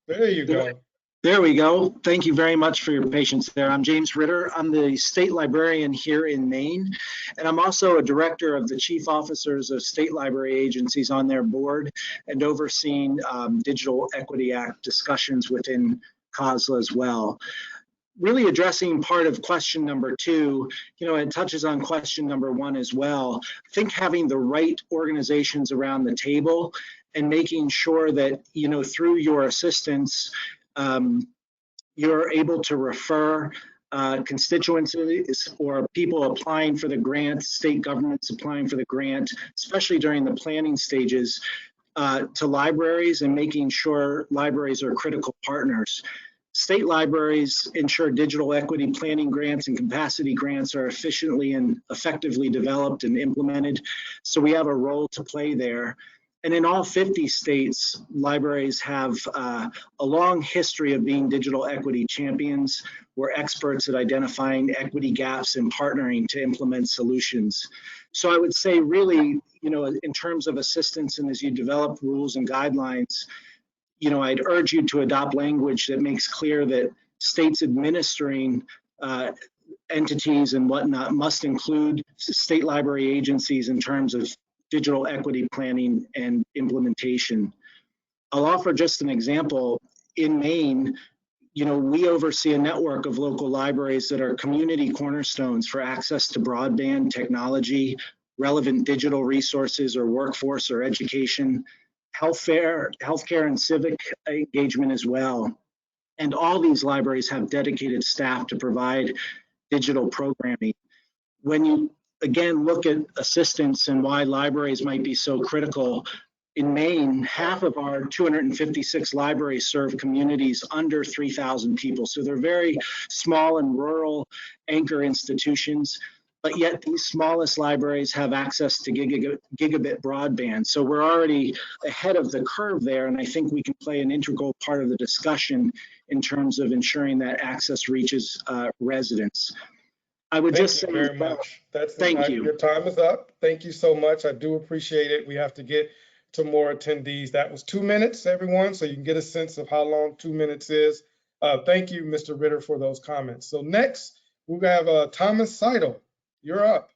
[SPEAKER 2] There you go.
[SPEAKER 8] There we go. Thank you very much for your patience there. I'm James Ritter. I'm the state librarian here in Maine, and I'm also a director of the chief officers of state library agencies on their board and overseeing Digital Equity Act discussions within COSLA as well. Really addressing part of question number 2, it touches on question number 1 as well. I think having the right organizations around the table and making sure that, through your assistance, you're able to refer constituencies or people applying for the grant, state governments applying for the grant, especially during the planning stages, to libraries and making sure libraries are critical partners. State libraries ensure digital equity planning grants and capacity grants are efficiently and effectively developed and implemented. So we have a role to play there. And in all 50 states, libraries have a long history of being digital equity champions. We're experts at identifying equity gaps and partnering to implement solutions. So I would say really, in terms of assistance and as you develop rules and guidelines, I'd urge you to adopt language that makes clear that states administering entities and whatnot must include state library agencies in terms of digital equity planning and implementation. I'll offer just an example. In Maine, we oversee a network of local libraries that are community cornerstones for access to broadband technology, relevant digital resources or workforce or education, healthcare and civic engagement as well. And all these libraries have dedicated staff to provide digital programming. When you, again, look at assistance and why libraries might be so critical, in Maine, half of our 256 libraries serve communities under 3,000 people. So they're very small and rural anchor institutions. But yet these smallest libraries have access to gigabit broadband. So we're already ahead of the curve there, and I think we can play an integral part of the discussion in terms of ensuring that access reaches residents. I would just say
[SPEAKER 2] very much.
[SPEAKER 8] Thank you.
[SPEAKER 2] Your time is up. Thank you so much. I do appreciate it. We have to get to more attendees. That was 2 minutes, everyone, so you can get a sense of how long 2 minutes is. Thank you, Mr. Ritter, for those comments. So next, we have Thomas Seidel. You're up.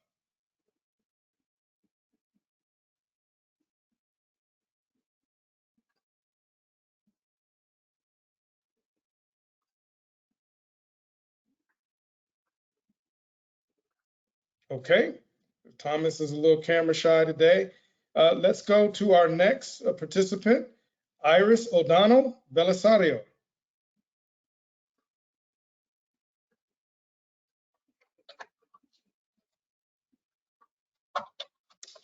[SPEAKER 2] Okay, Thomas is a little camera shy today. Let's go to our next participant, Iris O'Donnell Belisario.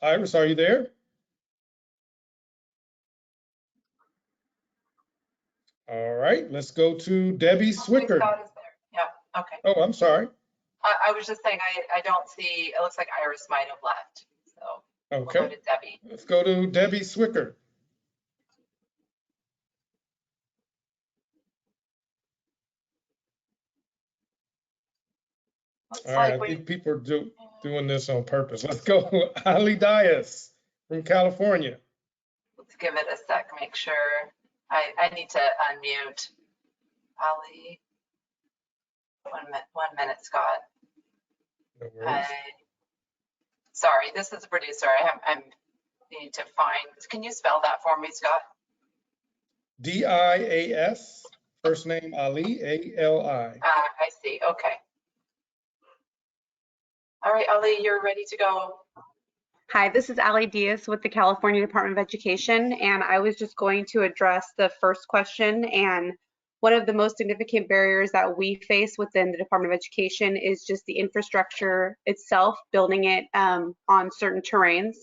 [SPEAKER 2] Iris, are you there? All right, let's go to Debbie Swicker.
[SPEAKER 1] Scott is there. Yeah, okay.
[SPEAKER 2] Oh, I'm sorry.
[SPEAKER 1] I was just saying, I don't see, it looks like Iris might have left. So
[SPEAKER 2] Okay.
[SPEAKER 1] we'll go to Debbie.
[SPEAKER 2] Let's go to Debbie Swicker. All right, I think people are doing this on purpose. Let's go, Ali Dias from California.
[SPEAKER 1] Let's give it a sec, make sure. I need to unmute Ali. 1 minute, Scott.
[SPEAKER 2] No worries.
[SPEAKER 1] Sorry, this is a producer. I need to find. Can you spell that for me, Scott?
[SPEAKER 2] D-I-A-S, first name Ali, A-L-I.
[SPEAKER 1] I see. Okay. All right, Ali, you're ready to go.
[SPEAKER 9] Hi, this is Ali Diaz with the California Department of Education, and I was just going to address the first question. And one of the most significant barriers that we face within the Department of Education is just the infrastructure itself, building it on certain terrains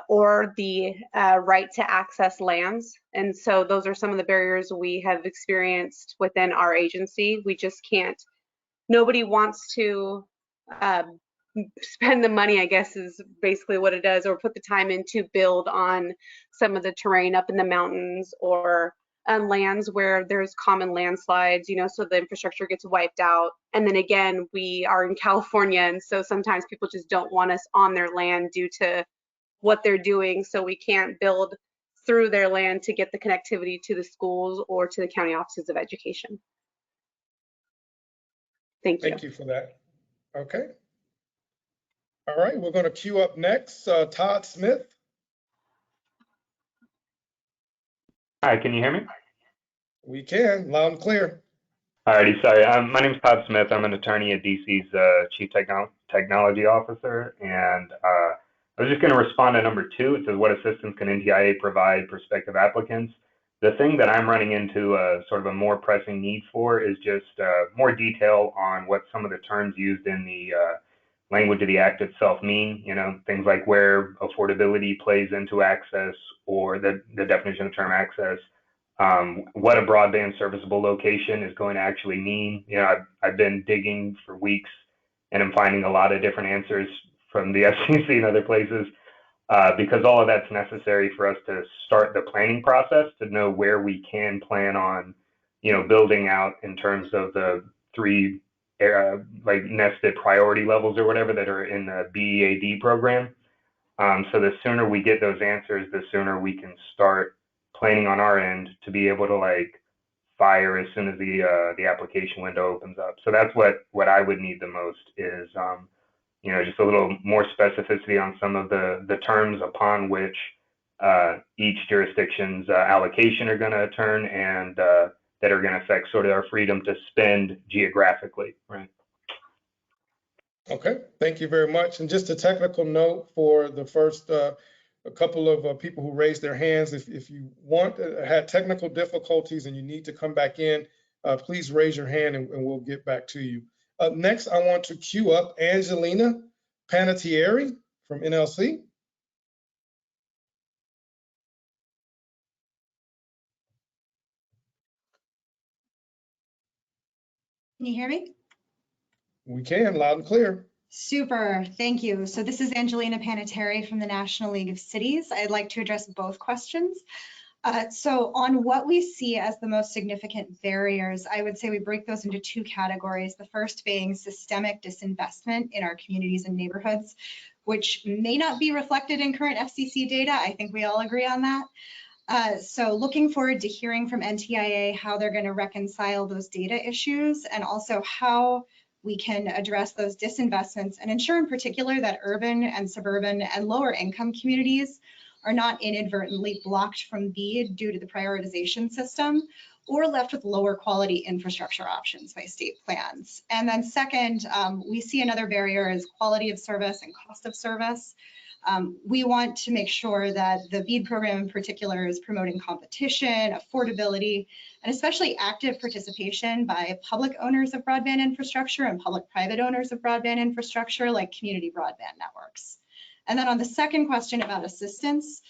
[SPEAKER 9] or the right to access lands. And so those are some of the barriers we have experienced within our agency. We just can't, nobody wants to spend the money, I guess is basically what it does, or put the time in to build on some of the terrain up in the mountains or on lands where there's common landslides, so the infrastructure gets wiped out. And then again, we are in California, and so sometimes people just don't want us on their land due to what they're doing, so we can't build through their land to get the connectivity to the schools or to the county offices of education. Thank you.
[SPEAKER 2] Thank you for that. Okay. All right, we're going to queue up next, Todd Smith.
[SPEAKER 10] Hi, can you hear me?
[SPEAKER 2] We can, loud and clear.
[SPEAKER 10] Alrighty, sorry. My name is Todd Smith. I'm an attorney at DC's Chief Technology Officer, and I was just going to respond to number 2. It says, what assistance can NTIA provide prospective applicants? The thing that I'm running into sort of a more pressing need for is just more detail on what some of the terms used in the language of the act itself mean? You know, things like where affordability plays into access, or the definition of term access, what a broadband serviceable location is going to actually mean. You know, I've been digging for weeks and I'm finding a lot of different answers from the FCC and other places, because all of that's necessary for us to start the planning process to know where we can plan on, you know, building out in terms of the three like nested priority levels or whatever that are in the BEAD program. So the sooner we get those answers, the sooner we can start planning on our end to be able to like fire as soon as the application window opens up. So that's what I would need the most is, you know, just a little more specificity on some of the terms upon which each jurisdiction's allocation are going to turn, and that are going to affect sort of our freedom to spend geographically, right?
[SPEAKER 2] Okay, thank you very much. And just a technical note for the first a couple of people who raised their hands, if you had technical difficulties and you need to come back in, please raise your hand and we'll get back to you. Next, I want to queue up Angelina Panettiere from NLC.
[SPEAKER 11] Can you hear me?
[SPEAKER 2] We can, loud and clear.
[SPEAKER 11] Super, thank you. So this is Angelina Panettiere from the National League of Cities. I'd like to address both questions. So on what we see as the most significant barriers, I would say we break those into two categories. The first being systemic disinvestment in our communities and neighborhoods, which may not be reflected in current FCC data. I think we all agree on that. So looking forward to hearing from NTIA how they're going to reconcile those data issues, and also how we can address those disinvestments and ensure in particular that urban and suburban and lower income communities are not inadvertently blocked from BEAD due to the prioritization system, or left with lower quality infrastructure options by state plans. And then second, we see another barrier is quality of service and cost of service. We want to make sure that the BEAD program in particular is promoting competition, affordability, and especially active participation by public owners of broadband infrastructure and public-private owners of broadband infrastructure like community broadband networks. And then on the second question about assistance,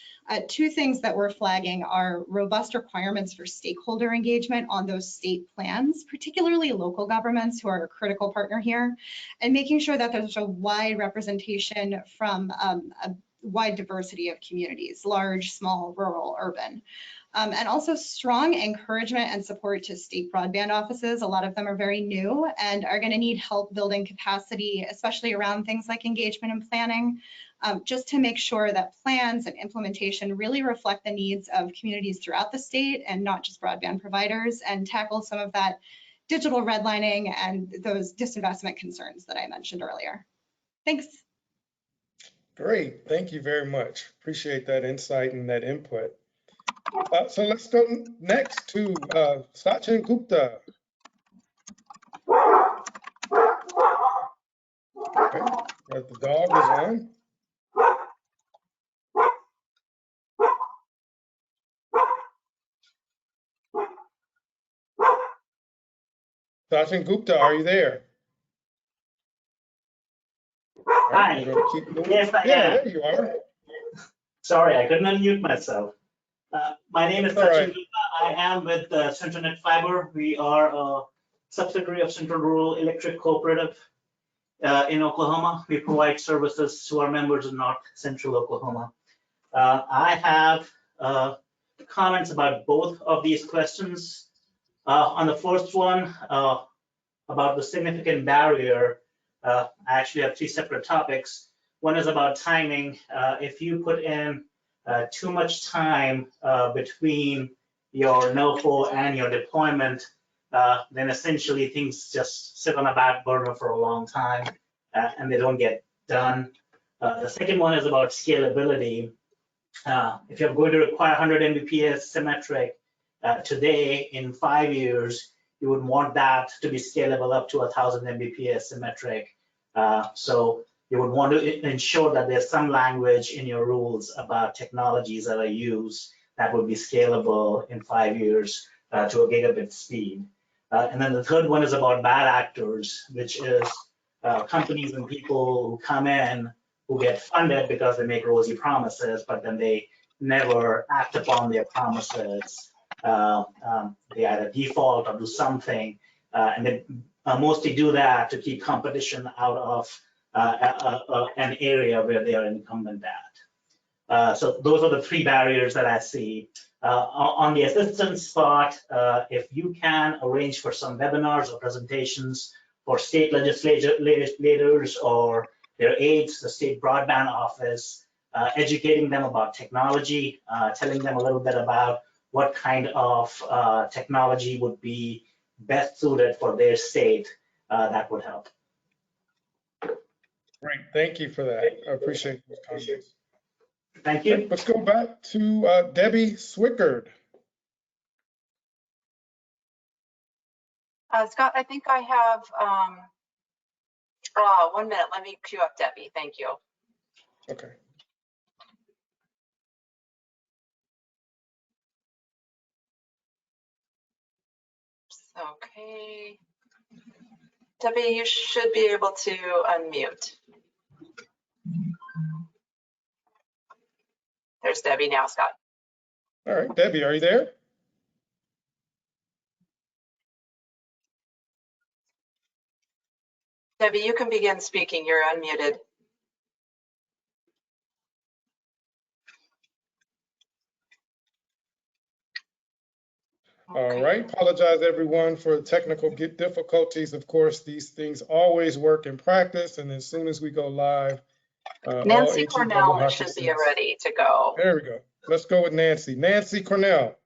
[SPEAKER 11] two things that we're flagging are robust requirements for stakeholder engagement on those state plans, particularly local governments who are a critical partner here, and making sure that there's a wide representation from a wide diversity of communities, large, small, rural, urban. And also strong encouragement and support to state broadband offices. A lot of them are very new and are going to need help building capacity, especially around things like engagement and planning, just to make sure that plans and implementation really reflect the needs of communities throughout the state and not just broadband providers, and tackle some of that digital redlining and those disinvestment concerns that I mentioned earlier. Thanks.
[SPEAKER 2] Great, thank you very much. Appreciate that insight and that input. So let's go next to Sachin Gupta. Okay, the dog is on. Sachin Gupta, are you there?
[SPEAKER 12] Hi. Yes, I am.
[SPEAKER 2] There you are.
[SPEAKER 12] Sorry, I couldn't unmute myself. My name is Sachin Gupta. I am with CentralNet Fiber. We are a subsidiary of Central Rural Electric Cooperative in Oklahoma. We provide services to our members in North Central Oklahoma. I have comments about both of these questions. On the first one, about the significant barrier, I actually have three separate topics. One is about timing. If you put in too much time between your NOFO and your deployment, then essentially things just sit on a back burner for a long time and they don't get done. The second one is about scalability. If you're going to require 100 Mbps symmetric today, in 5 years, you would want that to be scalable up to 1,000 Mbps symmetric. So you would want to ensure that there's some language in your rules about technologies that are used that would be scalable in 5 years to a gigabit speed. And then the third one is about bad actors, which is companies and people who come in who get funded because they make rosy promises, but then they never act upon their promises. They either default or do something, and they mostly do that to keep competition out of an area where they are incumbent at. So those are the three barriers that I see. On the assistance spot, if you can arrange for some webinars or presentations for state legislators or their aides, the state broadband office, educating them about technology, telling them a little bit about what kind of technology would be best suited for their state, that would help.
[SPEAKER 2] Great, thank you for that. I appreciate those comments.
[SPEAKER 12] Thank you.
[SPEAKER 2] Let's go back to Debbie Swickard.
[SPEAKER 1] Scott, I think I have 1 minute. Let me queue up Debbie. Thank you.
[SPEAKER 2] Okay.
[SPEAKER 1] Okay. Debbie, you should be able to unmute. There's Debbie now, Scott.
[SPEAKER 2] All right, Debbie, are you there?
[SPEAKER 1] Debbie, you can begin speaking. You're unmuted.
[SPEAKER 2] All right, apologize everyone for technical difficulties. Of course, these things always work in practice, and as soon as we go live,
[SPEAKER 1] Nancy Cornell should be ready to go.
[SPEAKER 2] There we go. Let's go with Nancy. Nancy Cornell.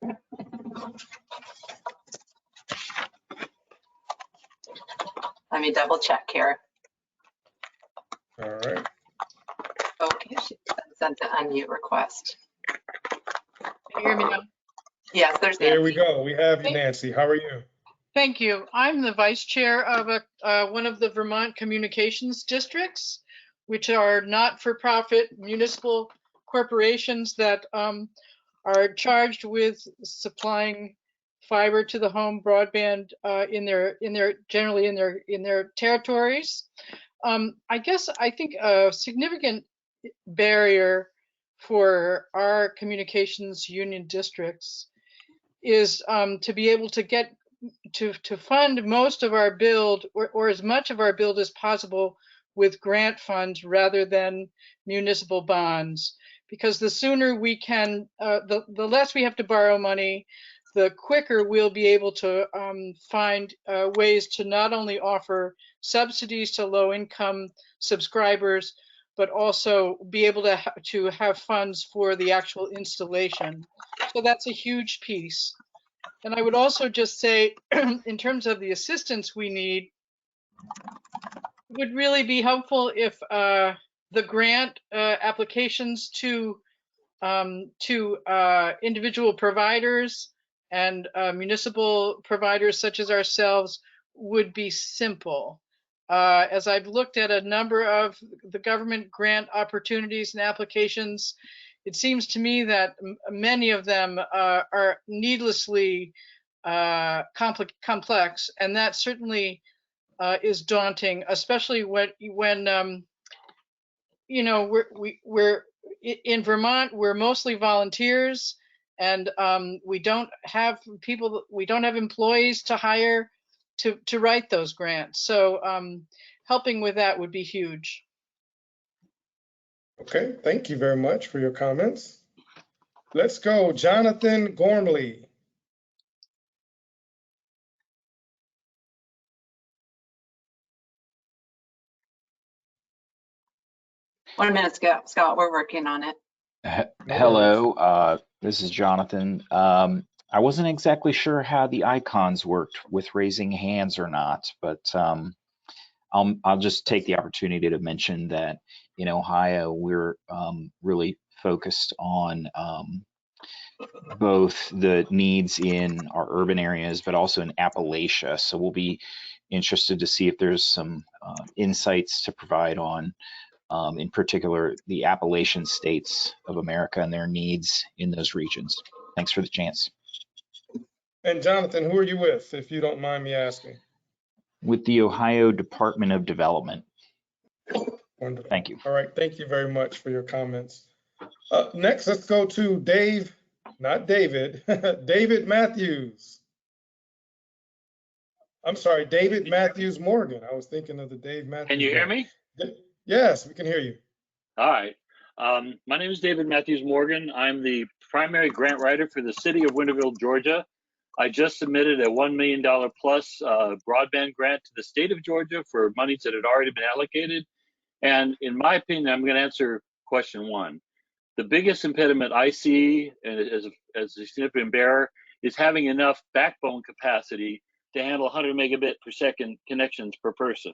[SPEAKER 1] Let me double check here.
[SPEAKER 2] All right.
[SPEAKER 1] Okay, she sent the unmute request.
[SPEAKER 13] Can you hear me now?
[SPEAKER 1] Yes, there's Nancy.
[SPEAKER 2] There we go. We have you, Nancy. How are you?
[SPEAKER 13] Thank you. I'm the vice chair of one of the Vermont communications districts, which are not-for-profit municipal corporations that are charged with supplying fiber to the home broadband generally in their territories. I think a significant barrier for our communications union districts is to be able to get to fund most of our build or as much of our build as possible with grant funds rather than municipal bonds, because the sooner we can, the less we have to borrow money, the quicker we'll be able to find ways to not only offer subsidies to low-income subscribers, but also be able to have funds for the actual installation. So that's a huge piece. And I would also just say, in terms of the assistance we need, it would really be helpful if the grant applications to individual providers and municipal providers such as ourselves would be simple. As I've looked at a number of the government grant opportunities and applications, it seems to me that many of them are needlessly complex, and that certainly is daunting, especially when you know, we're in Vermont, we're mostly volunteers, and we don't have employees to hire to write those grants. So helping with that would be huge.
[SPEAKER 2] Okay, thank you very much for your comments. Let's go, Jonathan Gormley.
[SPEAKER 1] One minute, Scott, we're working on it.
[SPEAKER 14] Hello, this is Jonathan. I wasn't exactly sure how the icons worked with raising hands or not, but I'll just take the opportunity to mention that in Ohio, we're really focused on both the needs in our urban areas, but also in Appalachia. So we'll be interested to see if there's some insights to provide on, in particular, the Appalachian states of America and their needs in those regions. Thanks for the chance.
[SPEAKER 2] And Jonathan, who are you with, if you don't mind me asking?
[SPEAKER 14] with the Ohio Department of Development.
[SPEAKER 2] Wonderful.
[SPEAKER 14] Thank you.
[SPEAKER 2] All right, thank you very much for your comments. Next, let's go to not David, David Matthews. I'm sorry, David Matthews Morgan. I was thinking of the Dave Matthews.
[SPEAKER 15] Can you hear me?
[SPEAKER 2] Yes, we can hear you.
[SPEAKER 15] All right. My name is David Matthews Morgan. I'm the primary grant writer for the city of Winterville, Georgia. I just submitted a $1 million plus broadband grant to the state of Georgia for monies that had already been allocated. And in my opinion, I'm going to answer question one. The biggest impediment I see as a significant bearer is having enough backbone capacity to handle 100 megabit per second connections per person.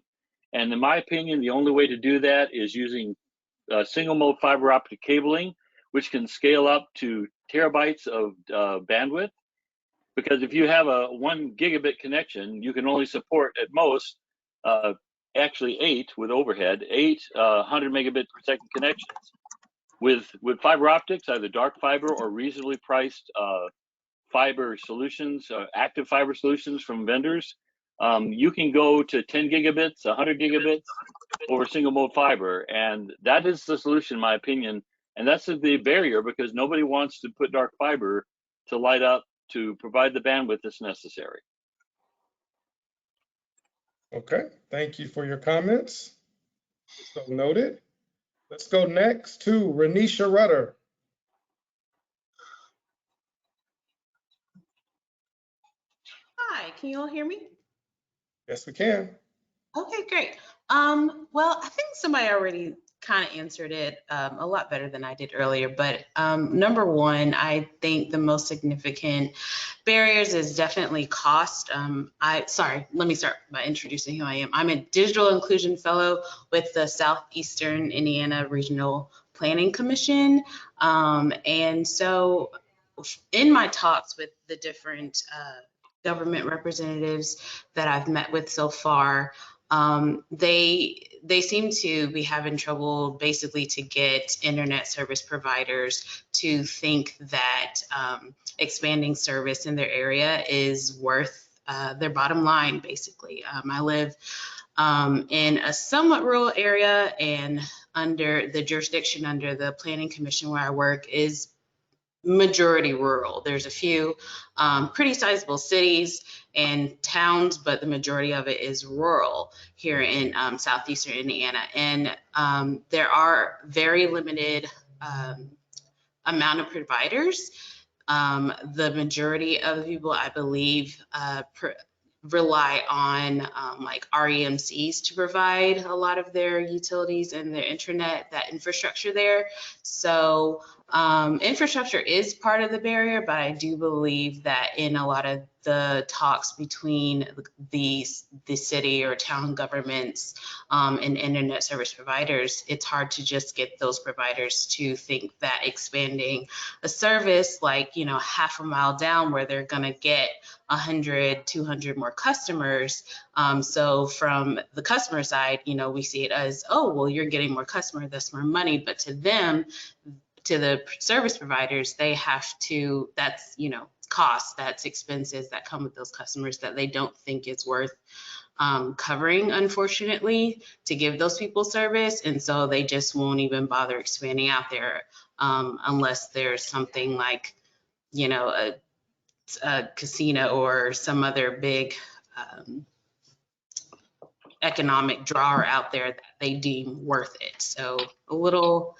[SPEAKER 15] And in my opinion, the only way to do that is using single mode fiber optic cabling, which can scale up to terabytes of bandwidth. Because if you have a 1 gigabit connection, you can only support at most, actually 8 with overhead, 100 megabit per second connections. With fiber optics, either dark fiber or reasonably priced fiber solutions, active fiber solutions from vendors, you can go to 10 gigabits, 100 gigabits over single mode fiber. And that is the solution, in my opinion. And that's the barrier, because nobody wants to put dark fiber to light up to provide the bandwidth that's necessary.
[SPEAKER 2] Okay, thank you for your comments. So noted. Let's go next to Renisha Rutter.
[SPEAKER 16] Hi, can you all hear me?
[SPEAKER 2] Yes, we can.
[SPEAKER 16] Okay, great. Well, I think somebody already kind of answered it a lot better than I did earlier, but number one, I think the most significant barriers is definitely cost. Sorry, let me start by introducing who I am. I'm a digital inclusion fellow with the Southeastern Indiana Regional Planning Commission. And so in my talks with the different government representatives that I've met with so far, they seem to be having trouble basically to get internet service providers to think that expanding service in their area is worth their bottom line, basically. I live in a somewhat rural area, and under the jurisdiction under the Planning Commission where I work is majority rural. There's a few pretty sizable cities and towns, but the majority of it is rural here in southeastern Indiana. And there are very limited amount of providers. The majority of the people, I believe, rely on like REMCs to provide a lot of their utilities and their internet, that infrastructure there. So infrastructure is part of the barrier, but I do believe that in a lot of the talks between the city or town governments and internet service providers, it's hard to just get those providers to think that expanding a service like, you know, half a mile down where they're going to get 100, 200 more customers. So from the customer side, you know, we see it as, oh, well, you're getting more customer, that's more money. But to them, to the service providers, they have to, that's, you know, costs, that's expenses that come with those customers that they don't think it's worth covering, unfortunately, to give those people service. And so they just won't even bother expanding out there unless there's something like, you know, a casino or some other big economic drawer out there that they deem worth it. So a little,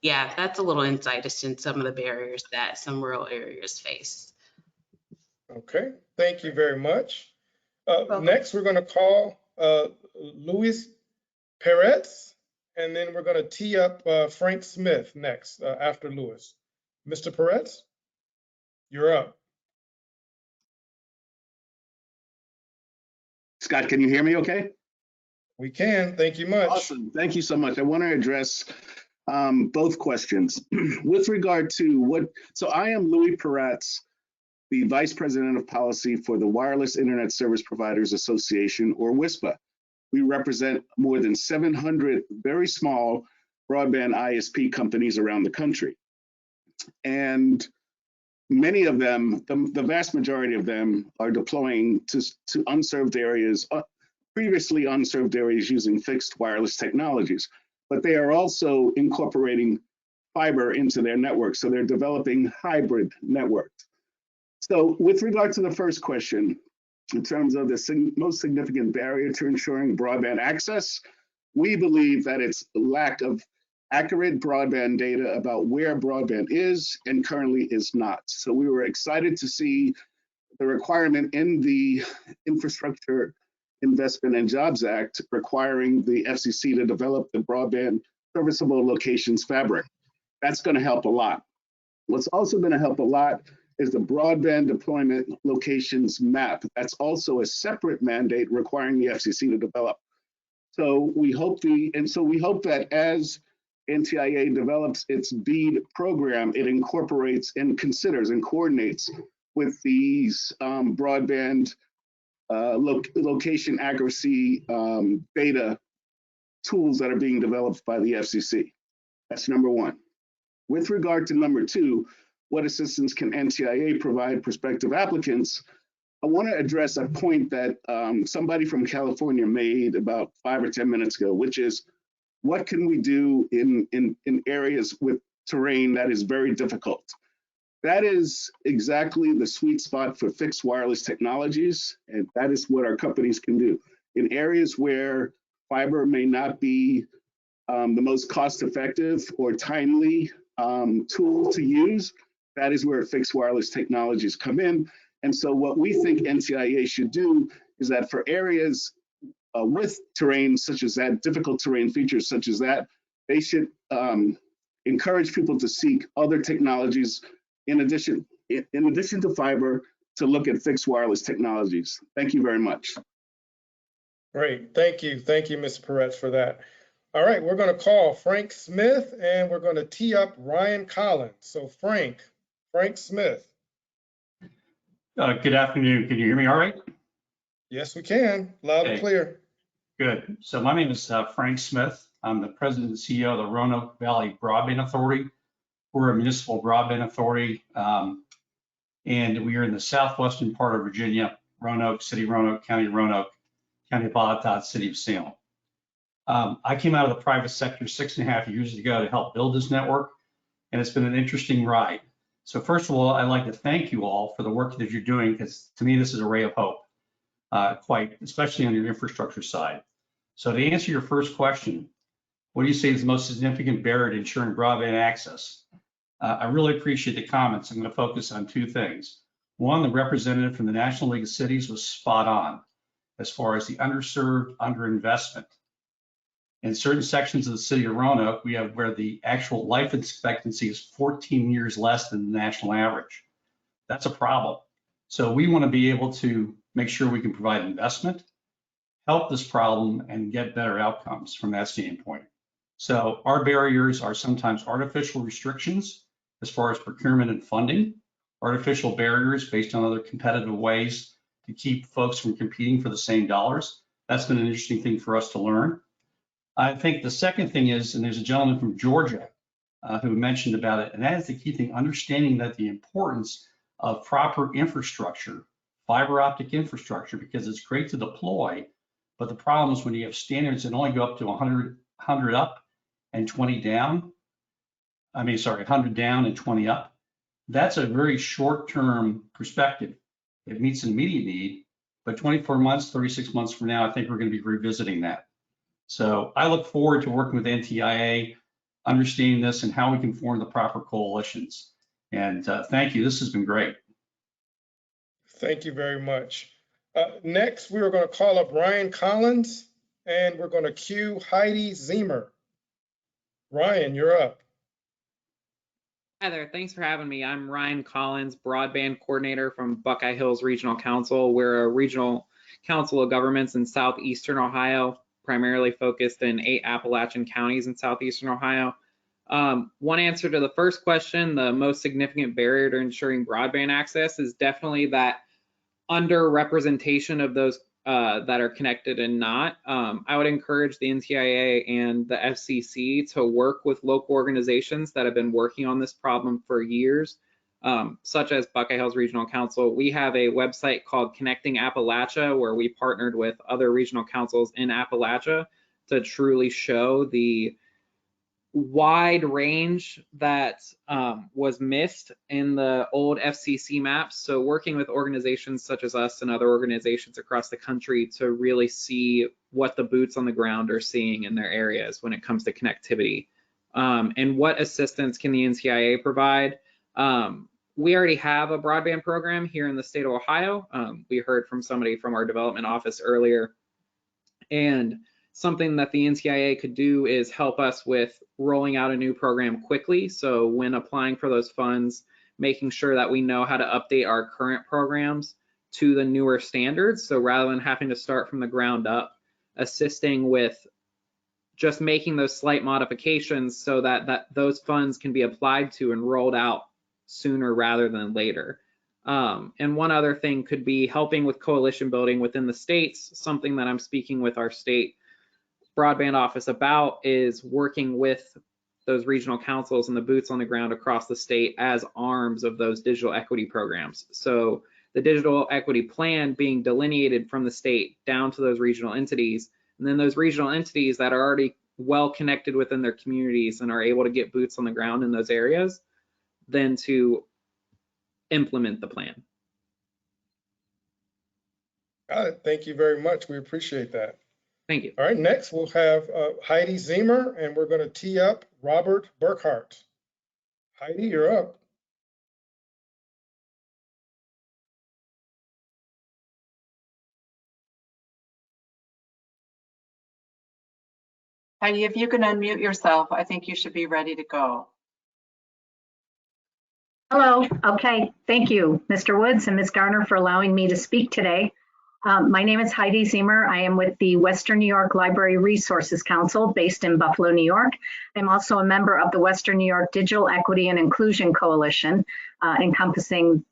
[SPEAKER 16] yeah, that's a little insight as to some of the barriers that some rural areas face.
[SPEAKER 2] Okay, thank you very much. Next, we're going to call Luis Perez, and then we're going to tee up Frank Smith next after Luis. Mr. Perez, you're up.
[SPEAKER 17] Scott, can you hear me okay?
[SPEAKER 2] We can, thank you much.
[SPEAKER 17] Awesome, thank you so much. I want to address both questions. With regard to so I am Louis Peretz, the Vice President of Policy for the Wireless Internet Service Providers Association, or WISPA. We represent more than 700 very small broadband ISP companies around the country. And many of them, the vast majority of them, are deploying to unserved areas previously unserved areas using fixed wireless technologies, but they are also incorporating fiber into their network. So they're developing hybrid networks. So with regard to the first question, in terms of the most significant barrier to ensuring broadband access, we believe that it's lack of accurate broadband data about where broadband is and currently is not. So we were excited to see the requirement in the Infrastructure Investment and Jobs Act requiring the FCC to develop the broadband serviceable locations fabric. That's going to help a lot. What's also going to help a lot is the broadband deployment locations map. That's also a separate mandate requiring the FCC to develop. So we hope that as NTIA develops its BEAD program, it incorporates and considers and coordinates with these broadband location accuracy data tools that are being developed by the FCC. That's number one. With regard to number two, what assistance can NTIA provide prospective applicants? I want to address a point that somebody from California made about 5 or 10 minutes ago, which is what can we do in areas with terrain that is very difficult? That is exactly the sweet spot for fixed wireless technologies, and that is what our companies can do. In areas where fiber may not be the most cost-effective or timely tool to use, that is where fixed wireless technologies come in. And so what we think NTIA should do is that for areas with terrain such as that, difficult terrain features such as that, they should encourage people to seek other technologies in addition to fiber to look at fixed wireless technologies. Thank you very much.
[SPEAKER 2] Great, thank you, Mr. Peretz, for that. All right, we're going to call Frank Smith, and we're going to tee up Ryan Collins. So Frank Smith.
[SPEAKER 18] Good afternoon. Can you hear me all right?
[SPEAKER 2] Yes, we can. Loud and clear.
[SPEAKER 18] Good. So my name is Frank Smith. I'm the president and CEO of the Roanoke Valley Broadband Authority. We're a municipal broadband authority, and we are in the southwestern part of Virginia, Roanoke, City of Roanoke, County of Botetourt, City of Salem. I came out of the private sector 6.5 years ago to help build this network, and it's been an interesting ride. So first of all, I'd like to thank you all for the work that you're doing, because to me, this is a ray of hope, especially on your infrastructure side. So to answer your first question, what do you say is the most significant barrier to ensuring broadband access? I really appreciate the comments. I'm going to focus on two things. One, the representative from the National League of Cities was spot on as far as the underserved, underinvestment. In certain sections of the city of Roanoke, we have where the actual life expectancy is 14 years less than the national average. That's a problem. So we want to be able to make sure we can provide investment, help this problem, and get better outcomes from that standpoint. So our barriers are sometimes artificial restrictions as far as procurement and funding, artificial barriers based on other competitive ways to keep folks from competing for the same dollars. That's been an interesting thing for us to learn. I think the second thing is, and there's a gentleman from Georgia who mentioned about it, and that is the key thing, understanding that the importance of proper infrastructure, fiber optic infrastructure, because it's great to deploy, but the problem is when you have standards that only go up to 100 up and 20 down, 100 down and 20 up, that's a very short-term perspective. It meets an immediate need, but 24 months, 36 months from now, I think we're going to be revisiting that. So I look forward to working with NTIA, understanding this and how we can form the proper coalitions. And thank you. This has been great.
[SPEAKER 2] Thank you very much. Next, we are going to call up Ryan Collins, and we're going to cue Heidi Zemer. Ryan, you're up.
[SPEAKER 19] Hi there. Thanks for having me. I'm Ryan Collins, Broadband Coordinator from Buckeye Hills Regional Council. We're a regional council of governments in southeastern Ohio, primarily focused in 8 Appalachian counties in southeastern Ohio. One answer to the first question, the most significant barrier to ensuring broadband access is definitely that underrepresentation of those that are connected and not. I would encourage the NTIA and the FCC to work with local organizations that have been working on this problem for years such as Buckeye Hills Regional Council. We have a website called Connecting Appalachia, where we partnered with other regional councils in Appalachia to truly show the wide range that was missed in the old FCC maps. So working with organizations such as us and other organizations across the country to really see what the boots on the ground are seeing in their areas when it comes to connectivity. And what assistance can the NTIA provide? We already have a broadband program here in the state of Ohio. We heard from somebody from our development office earlier. And something that the NTIA could do is help us with rolling out a new program quickly. So when applying for those funds, making sure that we know how to update our current programs to the newer standards. So rather than having to start from the ground up, assisting with just making those slight modifications so that those funds can be applied to and rolled out sooner rather than later. And one other thing could be helping with coalition building within the states. Something that I'm speaking with our state broadband office about is working with those regional councils and the boots on the ground across the state as arms of those digital equity programs. So the digital equity plan being delineated from the state down to those regional entities, and then those regional entities that are already well connected within their communities and are able to get boots on the ground in those areas, then to implement the plan.
[SPEAKER 2] Got it. Thank you very much. We appreciate that.
[SPEAKER 19] Thank you.
[SPEAKER 2] All right, next we'll have Heidi Ziemer, and we're going to tee up Robert Burkhart. Heidi, you're up.
[SPEAKER 1] Heidi, if you can unmute yourself, I think you should be ready to go.
[SPEAKER 20] Hello. Okay. Thank you, Mr. Woods and Ms. Garner, for allowing me to speak today. My name is Heidi Ziemer. I am with the Western New York Library Resources Council based in Buffalo, New York. I'm also a member of the Western New York Digital Equity and Inclusion Coalition, encompassing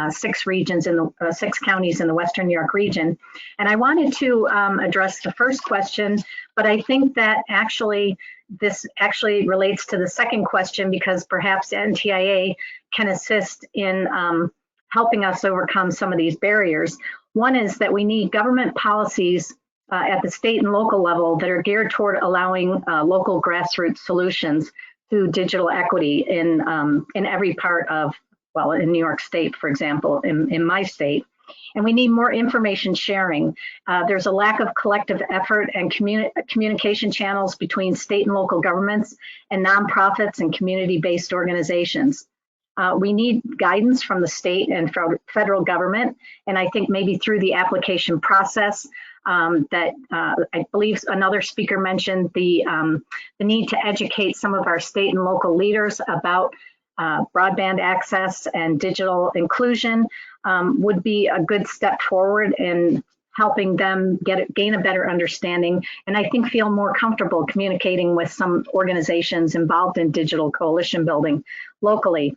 [SPEAKER 20] 6 regions in the 6 counties in the Western New York region. And I wanted to address the first question, but I think that this actually relates to the second question, because perhaps NTIA can assist in helping us overcome some of these barriers. One is that we need government policies at the state and local level that are geared toward allowing local grassroots solutions to digital equity in every part of, well, in New York State, for example, in my state. And we need more information sharing. There's a lack of collective effort and communication channels between state and local governments and nonprofits and community-based organizations. We need guidance from the state and federal government, and I think maybe through the application process that I believe another speaker mentioned the need to educate some of our state and local leaders about broadband access and digital inclusion would be a good step forward in helping them gain a better understanding, and I think feel more comfortable communicating with some organizations involved in digital coalition building locally.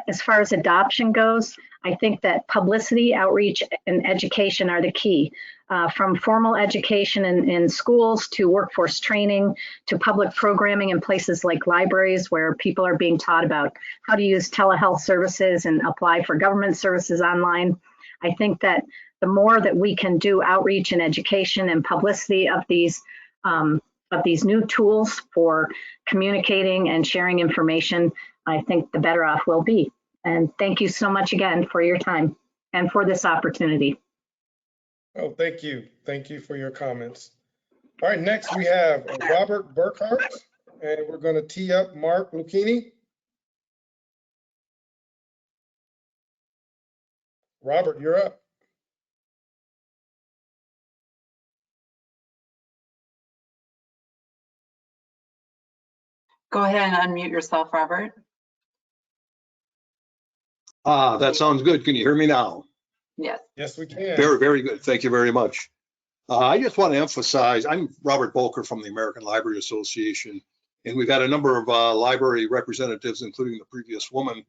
[SPEAKER 20] As far as adoption goes, I think that publicity, outreach, and education are the key. From formal education in schools to workforce training to public programming in places like libraries where people are being taught about how to use telehealth services and apply for government services online. I think that the more that we can do outreach and education and publicity of these new tools for communicating and sharing information, I think the better off we'll be. And thank you so much again for your time and for this opportunity.
[SPEAKER 2] Oh, thank you. Thank you for your comments. All right, next we have Robert Burkhart, and we're going to tee up Mark Lucchini. Robert, you're up.
[SPEAKER 1] Go ahead and unmute yourself, Robert.
[SPEAKER 21] That sounds good. Can you hear me now?
[SPEAKER 1] Yes.
[SPEAKER 2] Yes, we can.
[SPEAKER 21] Very, very good. Thank you very much. I just want to emphasize, I'm Robert Bolker from the American Library Association, and we've had a number of library representatives, including the previous woman,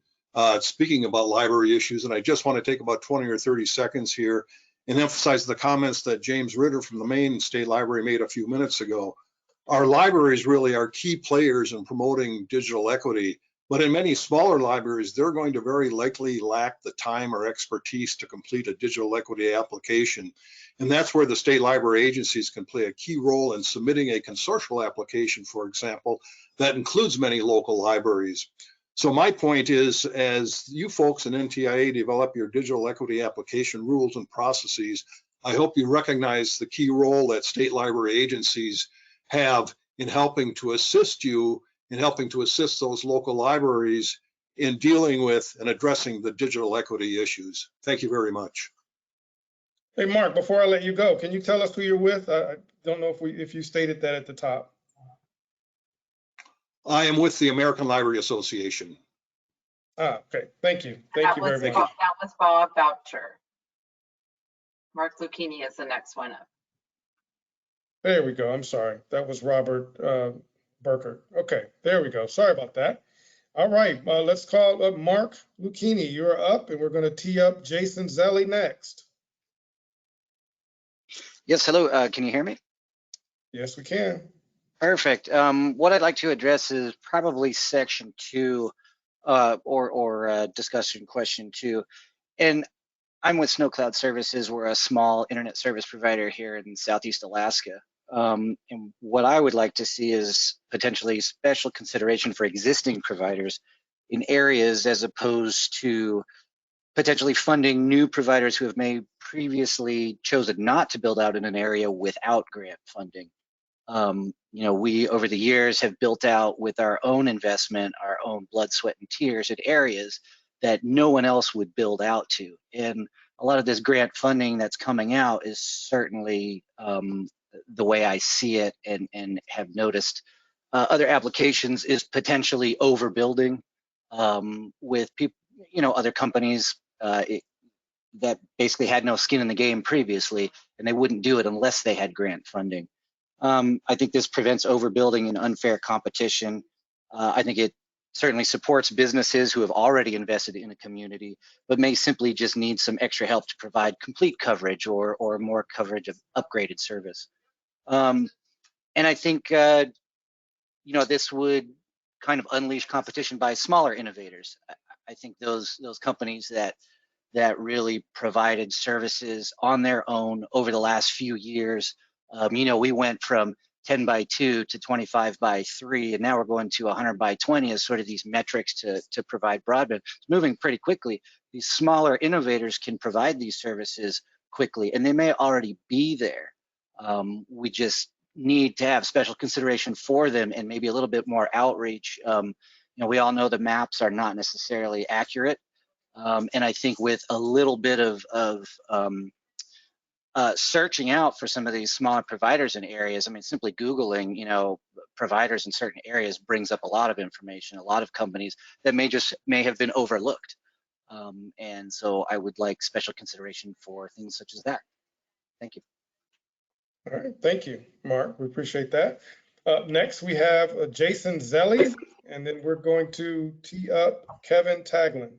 [SPEAKER 21] speaking about library issues. And I just want to take about 20 or 30 seconds here and emphasize the comments that James Ritter from the Maine State Library made a few minutes ago. Our libraries really are key players in promoting digital equity But in many smaller libraries, they're going to very likely lack the time or expertise to complete a digital equity application. And that's where the state library agencies can play a key role in submitting a consortial application, for example, that includes many local libraries. So my point is, as you folks in NTIA develop your digital equity application rules and processes, I hope you recognize the key role that state library agencies have in helping to assist you, in helping to assist those local libraries in dealing with and addressing the digital equity issues. Thank you very much.
[SPEAKER 2] Hey, Mark, before I let you go, can you tell us who you're with? I don't know if you stated that at the top.
[SPEAKER 21] I am with the American Library Association.
[SPEAKER 2] Ah, okay. Thank you. Thank you very much.
[SPEAKER 1] That was Bob Boucher. Mark Lucchini is the next one up.
[SPEAKER 2] There we go. I'm sorry. That was Robert Burkert. Okay, there we go. Sorry about that. All right, let's call up Mark Lucchini. You're up, and we're going to tee up Jason Zelli next.
[SPEAKER 4] Yes, hello. Can you hear me?
[SPEAKER 2] Yes, we can.
[SPEAKER 4] Perfect. What I'd like to address is probably section 2 or discussion question 2. And I'm with Snow Cloud Services. We're a small internet service provider here in Southeast Alaska. And what I would like to see is potentially special consideration for existing providers in areas as opposed to potentially funding new providers who have may previously chosen not to build out in an area without grant funding. You know, we over the years have built out with our own investment, our own blood, sweat, and tears in areas that no one else would build out to. And a lot of this grant funding that's coming out is certainly the way I see it and have noticed other applications is potentially overbuilding with people, you know, other companies that basically had no skin in the game previously, and they wouldn't do it unless they had grant funding. I think this prevents overbuilding and unfair competition. I think it certainly supports businesses who have already invested in a community, but may simply just need some extra help to provide complete coverage or more coverage of upgraded service. And I think, you know, this would kind of unleash competition by smaller innovators. I think those companies that really provided services on their own over the last few years. You know, we went from 10 by 2 to 25 by 3, and now we're going to 100 by 20 as sort of these metrics to provide broadband. It's moving pretty quickly. These smaller innovators can provide these services quickly, and they may already be there. We just need to have special consideration for them and maybe a little bit more outreach. You know, we all know the maps are not necessarily accurate. And I think with a little bit of searching out for some of these smaller providers in areas, I mean, simply Googling, you know, providers in certain areas brings up a lot of information, a lot of companies that may have been overlooked. And so I would like special consideration for things such as that. Thank you.
[SPEAKER 2] All right, thank you, Mark. We appreciate that. Next, we have Jason Zelli, and then we're going to tee up Kevin Taglin.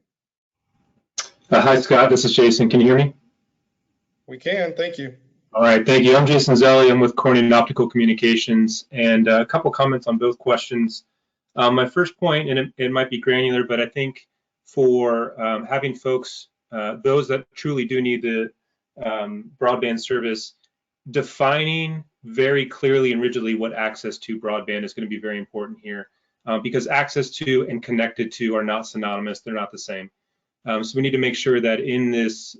[SPEAKER 22] Hi, Scott. This is Jason. Can you hear me?
[SPEAKER 2] We can. Thank you.
[SPEAKER 22] All right. Thank you. I'm Jason Zelli. I'm with Corning Optical Communications, and a couple comments on both questions. My first point, and it might be granular, but I think for having folks, those that truly do need the broadband service, defining very clearly and rigidly what access to broadband is going to be very important here, because access to and connected to are not synonymous. They're not the same. So we need to make sure that in this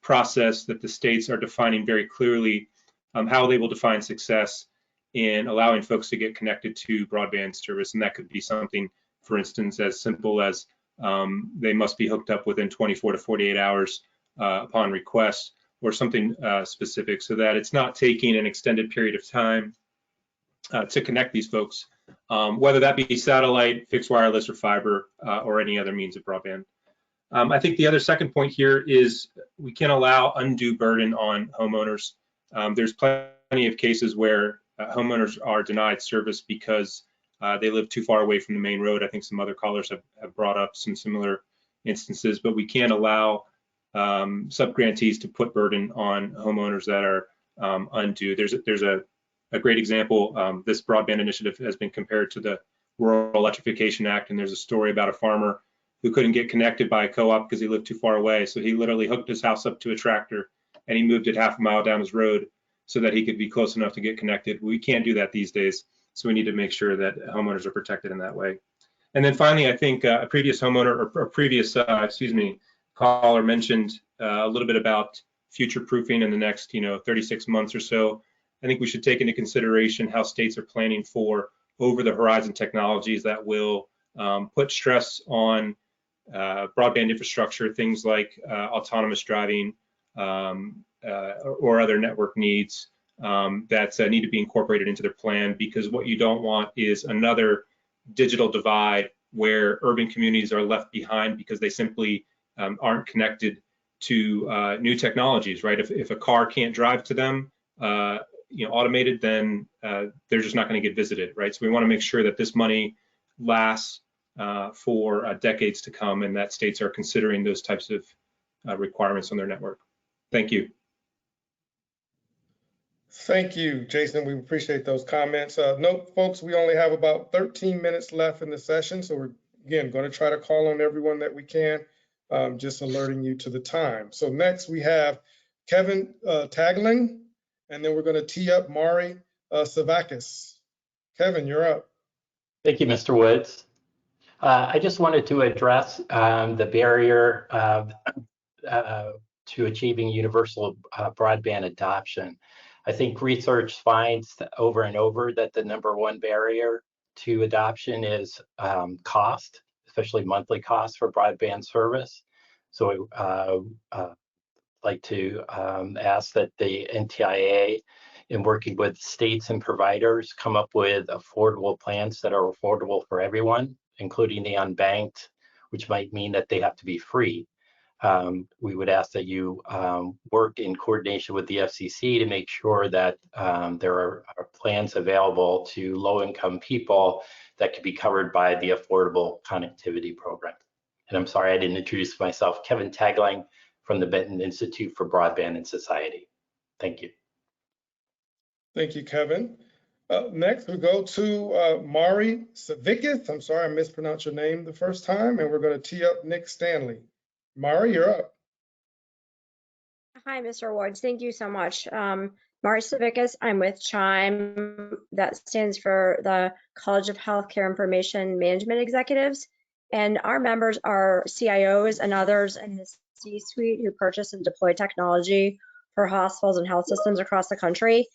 [SPEAKER 22] process that the states are defining very clearly how they will define success in allowing folks to get connected to broadband service. And that could be something, for instance, as simple as they must be hooked up within 24 to 48 hours upon request, or something specific, so that it's not taking an extended period of time to connect these folks, whether that be satellite, fixed wireless, or fiber, or any other means of broadband. I think the other second point here is we can't allow undue burden on homeowners. There's plenty of cases where homeowners are denied service because they live too far away from the main road. I think some other callers have brought up some similar instances, but we can't allow subgrantees to put burden on homeowners that are undue. There's a great example. This broadband initiative has been compared to the Rural Electrification Act, and there's a story about a farmer who couldn't get connected by a co-op because he lived too far away. So he literally hooked his house up to a tractor and he moved it half a mile down his road so that he could be close enough to get connected. We can't do that these days. So we need to make sure that homeowners are protected in that way. And then finally, I think a previous homeowner or previous, caller mentioned a little bit about future proofing in the next, 36 months or so. I think we should take into consideration how states are planning for over the horizon technologies that will put stress on broadband infrastructure, things like autonomous driving or other network needs that need to be incorporated into their plan, because what you don't want is another digital divide where urban communities are left behind because they simply aren't connected to new technologies, right? If a car can't drive to them, automated, then they're just not going to get visited, right? So we want to make sure that this money lasts for decades to come, and that states are considering those types of requirements on their network. Thank you.
[SPEAKER 2] Thank you, Jason. We appreciate those comments. Note, folks, we only have about 13 minutes left in the session. So we're, again, going to try to call on everyone that we can, just alerting you to the time. So next we have Kevin Tagling, and then we're going to tee up Mari Savakis. Kevin, you're up.
[SPEAKER 5] Thank you, Mr. Woods. I just wanted to address the barrier to achieving universal broadband adoption. I think research finds over and over that the #1 barrier to adoption is cost, especially monthly costs for broadband service. So I'd like to ask that the NTIA, in working with states and providers, come up with affordable plans that are affordable for everyone, including the unbanked, which might mean that they have to be free. We would ask that you work in coordination with the FCC to make sure that there are plans available to low-income people that could be covered by the Affordable Connectivity Program. And I'm sorry I didn't introduce myself. Kevin Tagling from the Benton Institute for Broadband and Society. Thank you.
[SPEAKER 2] Thank you, Kevin. Next, we go to Mari Savakis. I'm sorry I mispronounced your name the first time, and we're going to tee up Nick Stanley. Mari, you're up.
[SPEAKER 6] Hi, Mr. Woods. Thank you so much. Mari Savakis, I'm with CHIME. That stands for the College of Healthcare Information Management Executives. And our members are CIOs and others in the C-suite who purchase and deploy technology for hospitals and health systems across the country.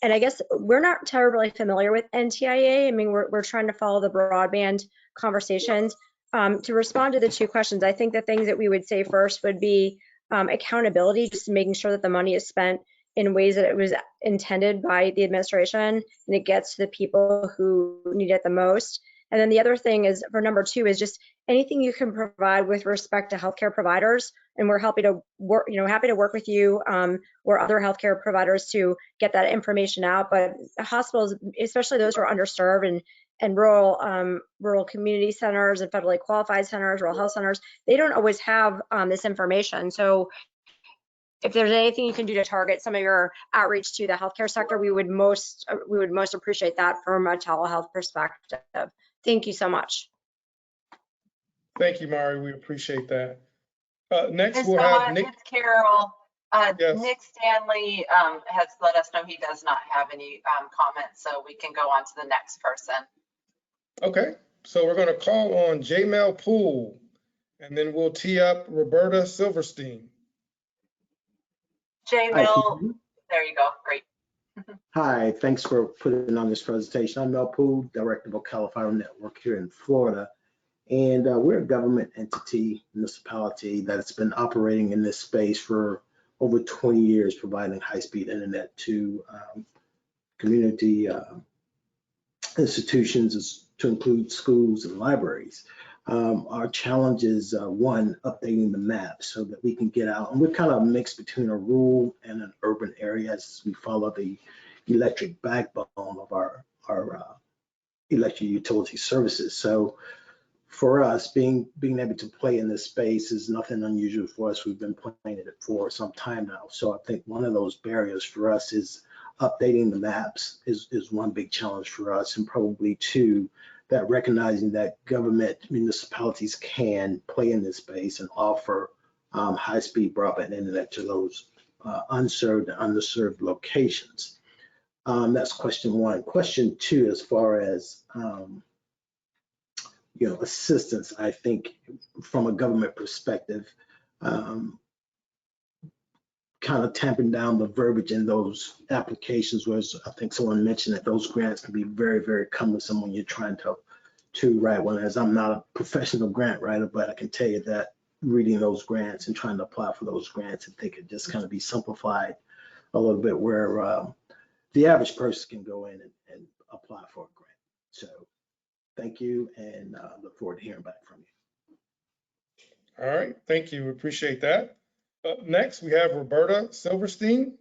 [SPEAKER 6] And I guess we're not terribly familiar with NTIA. I mean, we're trying to follow the broadband conversations. To respond to the two questions, I think the things that we would say first would be accountability, just making sure that the money is spent in ways that it was intended by the administration and it gets to the people who need it the most. And then the other thing is, for #2, is just anything you can provide with respect to healthcare providers. And we're happy to work, happy to work with you or other healthcare providers to get that information out. But hospitals, especially those who are underserved and rural community centers and federally qualified centers, rural health centers, they don't always have this information. So if there's anything you can do to target some of your outreach to the healthcare sector, we would most appreciate that from a telehealth perspective. Thank you so much.
[SPEAKER 2] Thank you, Mari. We appreciate that. Next,
[SPEAKER 1] Ms.
[SPEAKER 2] we'll have Nick.
[SPEAKER 1] It's Carol.
[SPEAKER 2] Yes.
[SPEAKER 1] Nick Stanley has let us know he does not have any comments, so we can go on to the next person.
[SPEAKER 2] Okay, so we're going to call on J-Mel Poole, and then we'll tee up Roberta Silverstein.
[SPEAKER 1] J-Mel, there you go. Great.
[SPEAKER 23] Hi, thanks for putting on this presentation. I'm Mel Poole, Director of Ocala Fiber Network here in Florida. And we're a government entity, municipality that's been operating in this space for over 20 years, providing high-speed internet to community institutions, to include schools and libraries. Our challenge is, one, updating the map so that we can get out. And we're kind of a mix between a rural and an urban area as we follow the electric backbone of our electric utility services. So for us, being able to play in this space is nothing unusual for us. We've been playing it for some time now. So I think one of those barriers for us is updating the maps is one big challenge for us, and probably two, that recognizing that government municipalities can play in this space and offer high-speed broadband internet to those unserved and underserved locations. That's question one. Question two, as far as assistance, I think from a government perspective, kind of tamping down the verbiage in those applications, whereas I think someone mentioned that those grants can be very, very cumbersome when you're trying to write one. As I'm not a professional grant writer, but I can tell you that reading those grants and trying to apply for those grants, I think it just kind of be simplified a little bit, where the average person can go in and apply for a grant. So thank you, and look forward to hearing back from you.
[SPEAKER 2] All right, thank you. We appreciate that. Up next, we have Roberta Silverstein,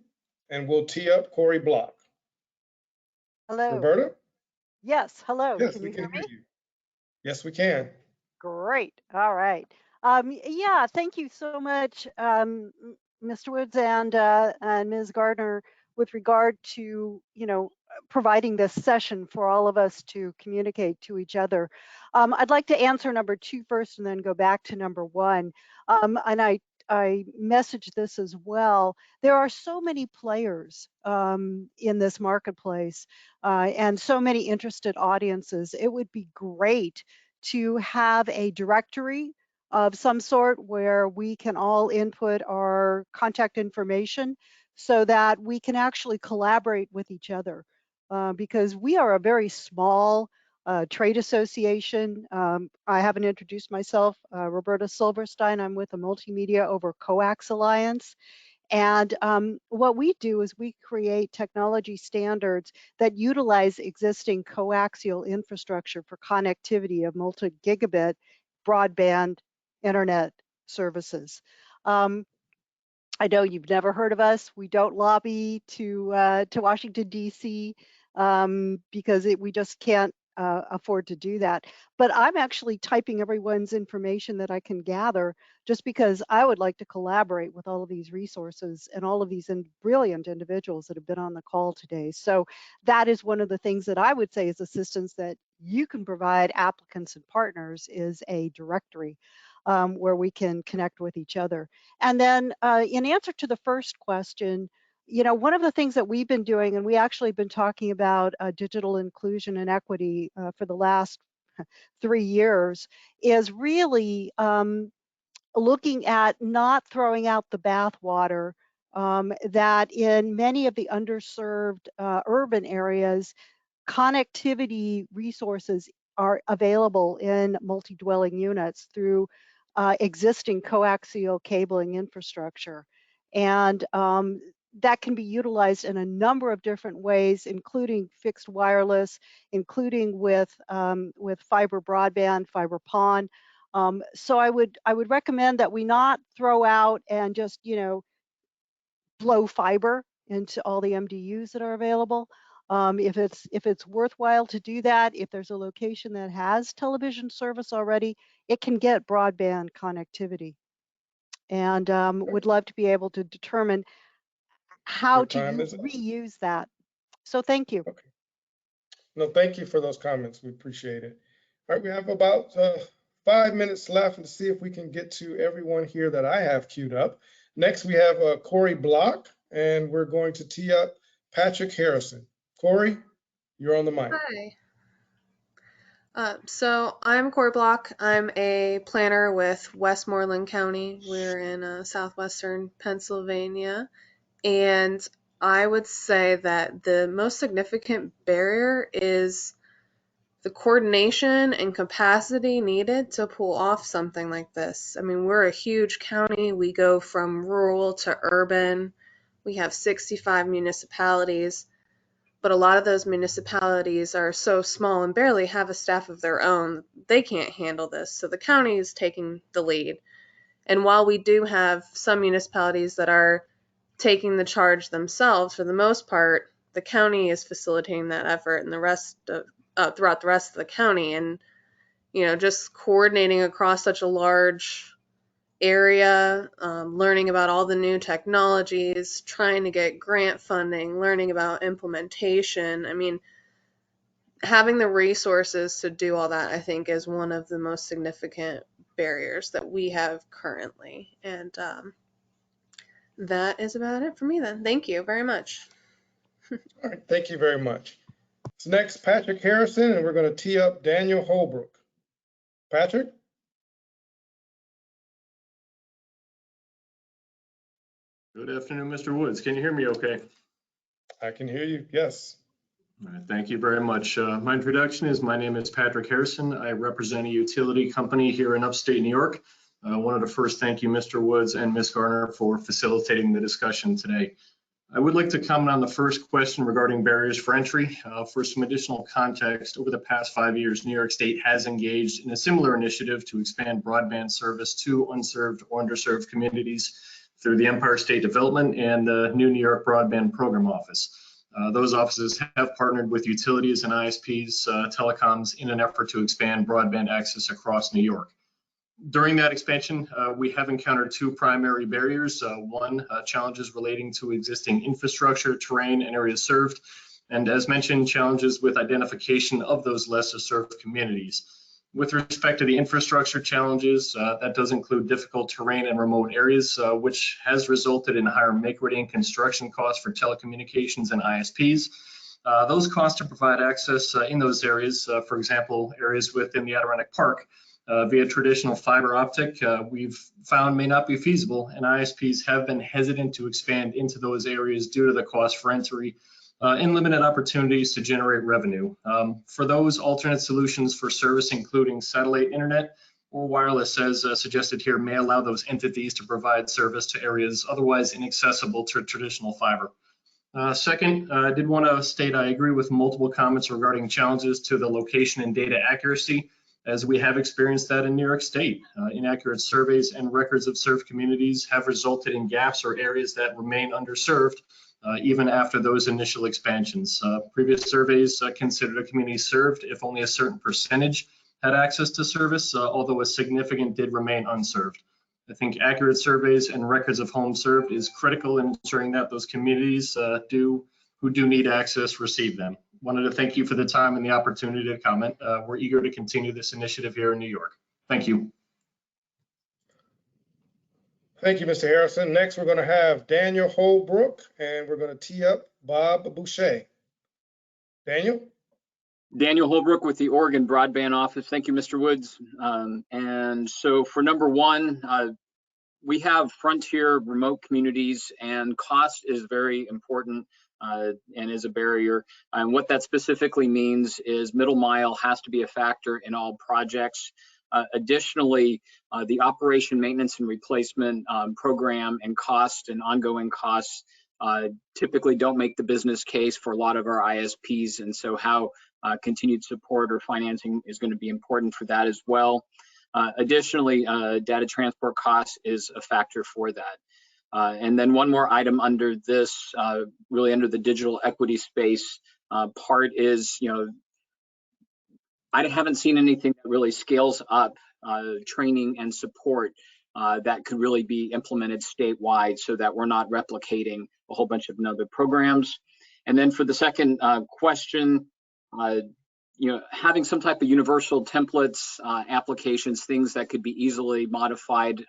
[SPEAKER 2] and we'll tee up Corey Block.
[SPEAKER 3] Hello.
[SPEAKER 2] Roberta?
[SPEAKER 3] Yes, hello.
[SPEAKER 2] Yes,
[SPEAKER 3] Can
[SPEAKER 2] we
[SPEAKER 3] you
[SPEAKER 2] can
[SPEAKER 3] hear me?
[SPEAKER 2] hear you. Yes, we can.
[SPEAKER 3] Great. All right. Yeah, thank you so much, Mr. Woods and Ms. Gardner, with regard to, providing this session for all of us to communicate to each other. I'd like to answer number 2 first and then go back to number 1. And I messaged this as well. There are so many players in this marketplace and so many interested audiences. It would be great to have a directory of some sort where we can all input our contact information so that we can actually collaborate with each other, because we are a very small trade association. I haven't introduced myself, Roberta Silverstein. I'm with the Multimedia Over Coax Alliance. And what we do is we create technology standards that utilize existing coaxial infrastructure for connectivity of multi-gigabit broadband internet services. I know you've never heard of us. We don't lobby to Washington, D.C. Because we just can't afford to do that. But I'm actually typing everyone's information that I can gather, just because I would like to collaborate with all of these resources and all of these brilliant individuals that have been on the call today. So that is one of the things that I would say is assistance that you can provide applicants and partners, is a directory where we can connect with each other. And then in answer to the first question, one of the things that we've been doing, and we actually been talking about digital inclusion and equity for the last 3 years, is really looking at not throwing out the bathwater, that in many of the underserved urban areas, connectivity resources are available in multi-dwelling units through existing coaxial cabling infrastructure. And that can be utilized in a number of different ways, including fixed wireless, including with fiber broadband, fiber PON. So I would recommend that we not throw out and just blow fiber into all the MDUs that are available. If it's worthwhile to do that, if there's a location that has television service already, it can get broadband connectivity. And would love to be able to determine how to reuse that. So thank you.
[SPEAKER 2] Okay. No, thank you for those comments. We appreciate it. All right, we have about 5 minutes left to see if we can get to everyone here that I have queued up. Next, we have Corey Block, and we're going to tee up Patrick Harrison. Corey, you're on the mic.
[SPEAKER 7] Hi. So I'm Corey Block. I'm a planner with Westmoreland County. We're in southwestern Pennsylvania. And I would say that the most significant barrier is the coordination and capacity needed to pull off something like this. I mean, we're a huge county. We go from rural to urban. We have 65 municipalities, but a lot of those municipalities are so small and barely have a staff of their own. They can't handle this. So the county is taking the lead. And while we do have some municipalities that are taking the charge themselves, for the most part, the county is facilitating that effort, and the rest of throughout the rest of the county. And just coordinating across such a large area, learning about all the new technologies, trying to get grant funding, learning about implementation. I mean, having the resources to do all that, I think, is one of the most significant barriers that we have currently. And that is about it for me then. Thank you very much.
[SPEAKER 2] All right, thank you very much. So next, Patrick Harrison, and we're going to tee up Daniel Holbrook. Patrick?
[SPEAKER 8] Good afternoon, Mr. Woods. Can you hear me okay?
[SPEAKER 2] I can hear you, yes.
[SPEAKER 8] All right, thank you very much. My introduction is, my name is Patrick Harrison. I represent a utility company here in upstate New York. I wanted to first thank you, Mr. Woods and Ms. Garner, for facilitating the discussion today. I would like to comment on the first question regarding barriers for entry. For some additional context, over the past 5 years, New York State has engaged in a similar initiative to expand broadband service to unserved or underserved communities through the Empire State Development and the New York Broadband Program Office. Those offices have partnered with utilities and ISPs, telecoms, in an effort to expand broadband access across New York. During that expansion, we have encountered two primary barriers. One, challenges relating to existing infrastructure, terrain, and areas served. And as mentioned, challenges with identification of those lesser served communities. With respect to the infrastructure challenges, that does include difficult terrain and remote areas, which has resulted in higher make-ready and construction costs for telecommunications and ISPs. Those costs to provide access in those areas, for example, areas within the Adirondack Park, via traditional fiber optic, we've found may not be feasible, and ISPs have been hesitant to expand into those areas due to the cost for entry and limited opportunities to generate revenue. For those alternate solutions for service, including satellite internet or wireless, as suggested here, may allow those entities to provide service to areas otherwise inaccessible to traditional fiber. Second, I did want to state I agree with multiple comments regarding challenges to the location and data accuracy, as we have experienced that in New York State. Inaccurate surveys and records of served communities have resulted in gaps or areas that remain underserved even after those initial expansions. Previous surveys considered a community served if only a certain percentage had access to service, although a significant did remain unserved. I think accurate surveys and records of homes served is critical in ensuring that those communities who do need access receive them. Wanted to thank you for the time and the opportunity to comment. We're eager to continue this initiative here in New York. Thank you.
[SPEAKER 2] Thank you, Mr. Harrison. Next, we're going to have Daniel Holbrook, and we're going to tee up Bob Boucher. Daniel?
[SPEAKER 9] Daniel Holbrook with the Oregon Broadband Office. Thank you, Mr. Woods. And so for number one, we have frontier remote communities, and cost is very important and is a barrier. And what that specifically means is middle mile has to be a factor in all projects. Additionally, the operation, maintenance, and replacement program and cost and ongoing costs typically don't make the business case for a lot of our ISPs, and so how continued support or financing is going to be important for that as well. Additionally, data transport costs is a factor for that. And then one more item under this, really under the digital equity space part is, I haven't seen anything that really scales up training and support that could really be implemented statewide so that we're not replicating a whole bunch of other programs. And then for the second question, having some type of universal templates, applications, things that could be easily modified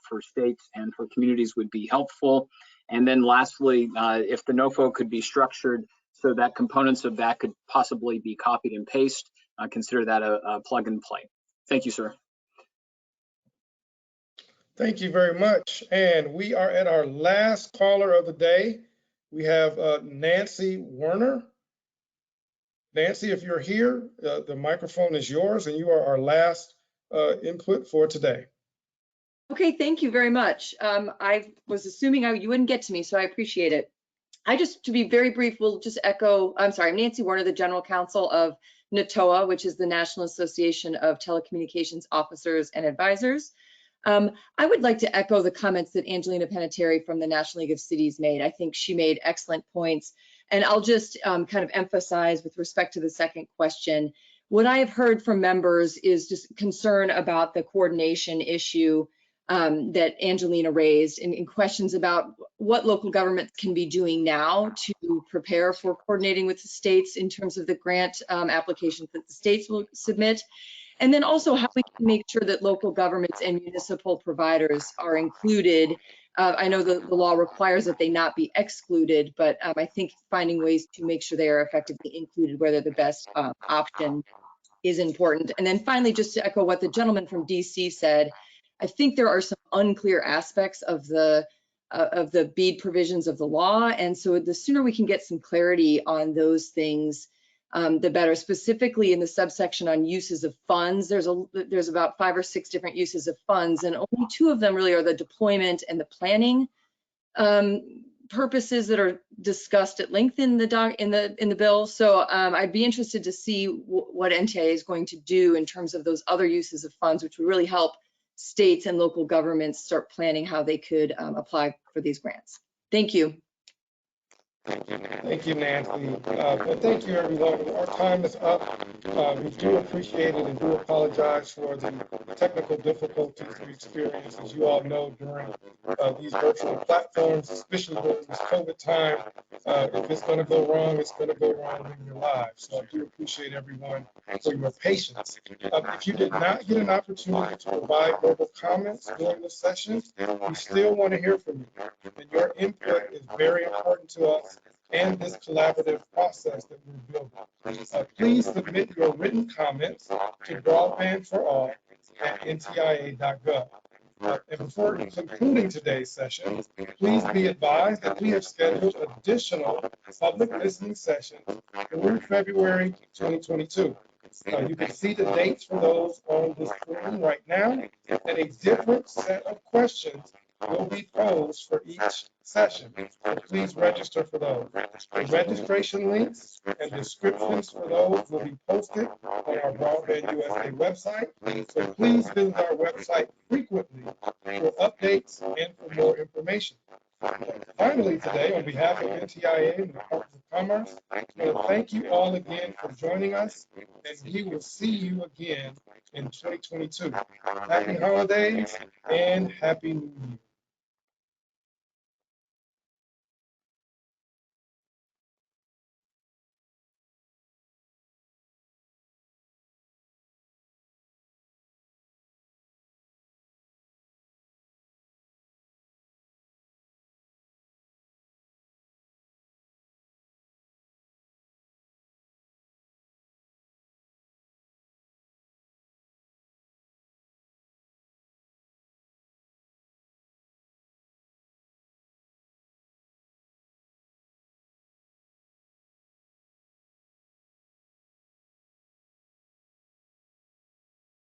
[SPEAKER 9] for states and for communities would be helpful. And then lastly, if the NOFO could be structured so that components of that could possibly be copied and pasted, consider that a plug and play. Thank you, sir.
[SPEAKER 2] Thank you very much. And we are at our last caller of the day. We have Nancy Werner. Nancy, if you're here, the microphone is yours, and you are our last input for today.
[SPEAKER 10] Okay, thank you very much. I was assuming you wouldn't get to me, so I appreciate it. To be very brief, will just echo, I'm Nancy Werner, the General Counsel of NTIA, which is the National Association of Telecommunications Officers and Advisors. I would like to echo the comments that Angelina Panettiere from the National League of Cities made. I think she made excellent points. And I'll just kind of emphasize with respect to the second question, what I have heard from members is just concern about the coordination issue that Angelina raised and questions about what local governments can be doing now to prepare for coordinating with the states in terms of the grant applications that the states will submit. And then also how we can make sure that local governments and municipal providers are included. I know the law requires that they not be excluded, but I think finding ways to make sure they are effectively included where they're the best option is important. And then finally, just to echo what the gentleman from DC said, I think there are some unclear aspects of the BEAD provisions of the law. And so the sooner we can get some clarity on those things, the better. Specifically in the subsection on uses of funds, there's about 5 or 6 different uses of funds, and only 2 of them really are the deployment and the planning purposes that are discussed at length in the bill. So I'd be interested to see what NTIA is going to do in terms of those other uses of funds, which would really help states and local governments start planning how they could apply for these grants. Thank you.
[SPEAKER 2] Thank you, Nancy. And thank you, everyone. Our time is up. We do appreciate it and do apologize for the technical difficulties we experienced, as you all know, during these virtual platforms, especially during this COVID time. If it's going to go wrong, it's going to go wrong in your lives. So I do appreciate everyone for your patience. If you did not get an opportunity to provide verbal comments during the session, we still want to hear from you. And your input is very important to us and this collaborative process that we're building. Please submit your written comments to broadbandforall@ntia.gov. And before concluding today's session, please be advised that we have scheduled additional public listening sessions through February 2022. You can see the dates for those on the screen right now, and a different set of questions will be posed for each session. So please register for those. The registration links and descriptions for those will be posted on our Broadband USA website. So please visit our website frequently for updates and for more information. Finally, today, on behalf of NTIA and the Department of Commerce, I want to thank you all again for joining us, and we will see you again in 2022. Happy holidays and Happy New Year.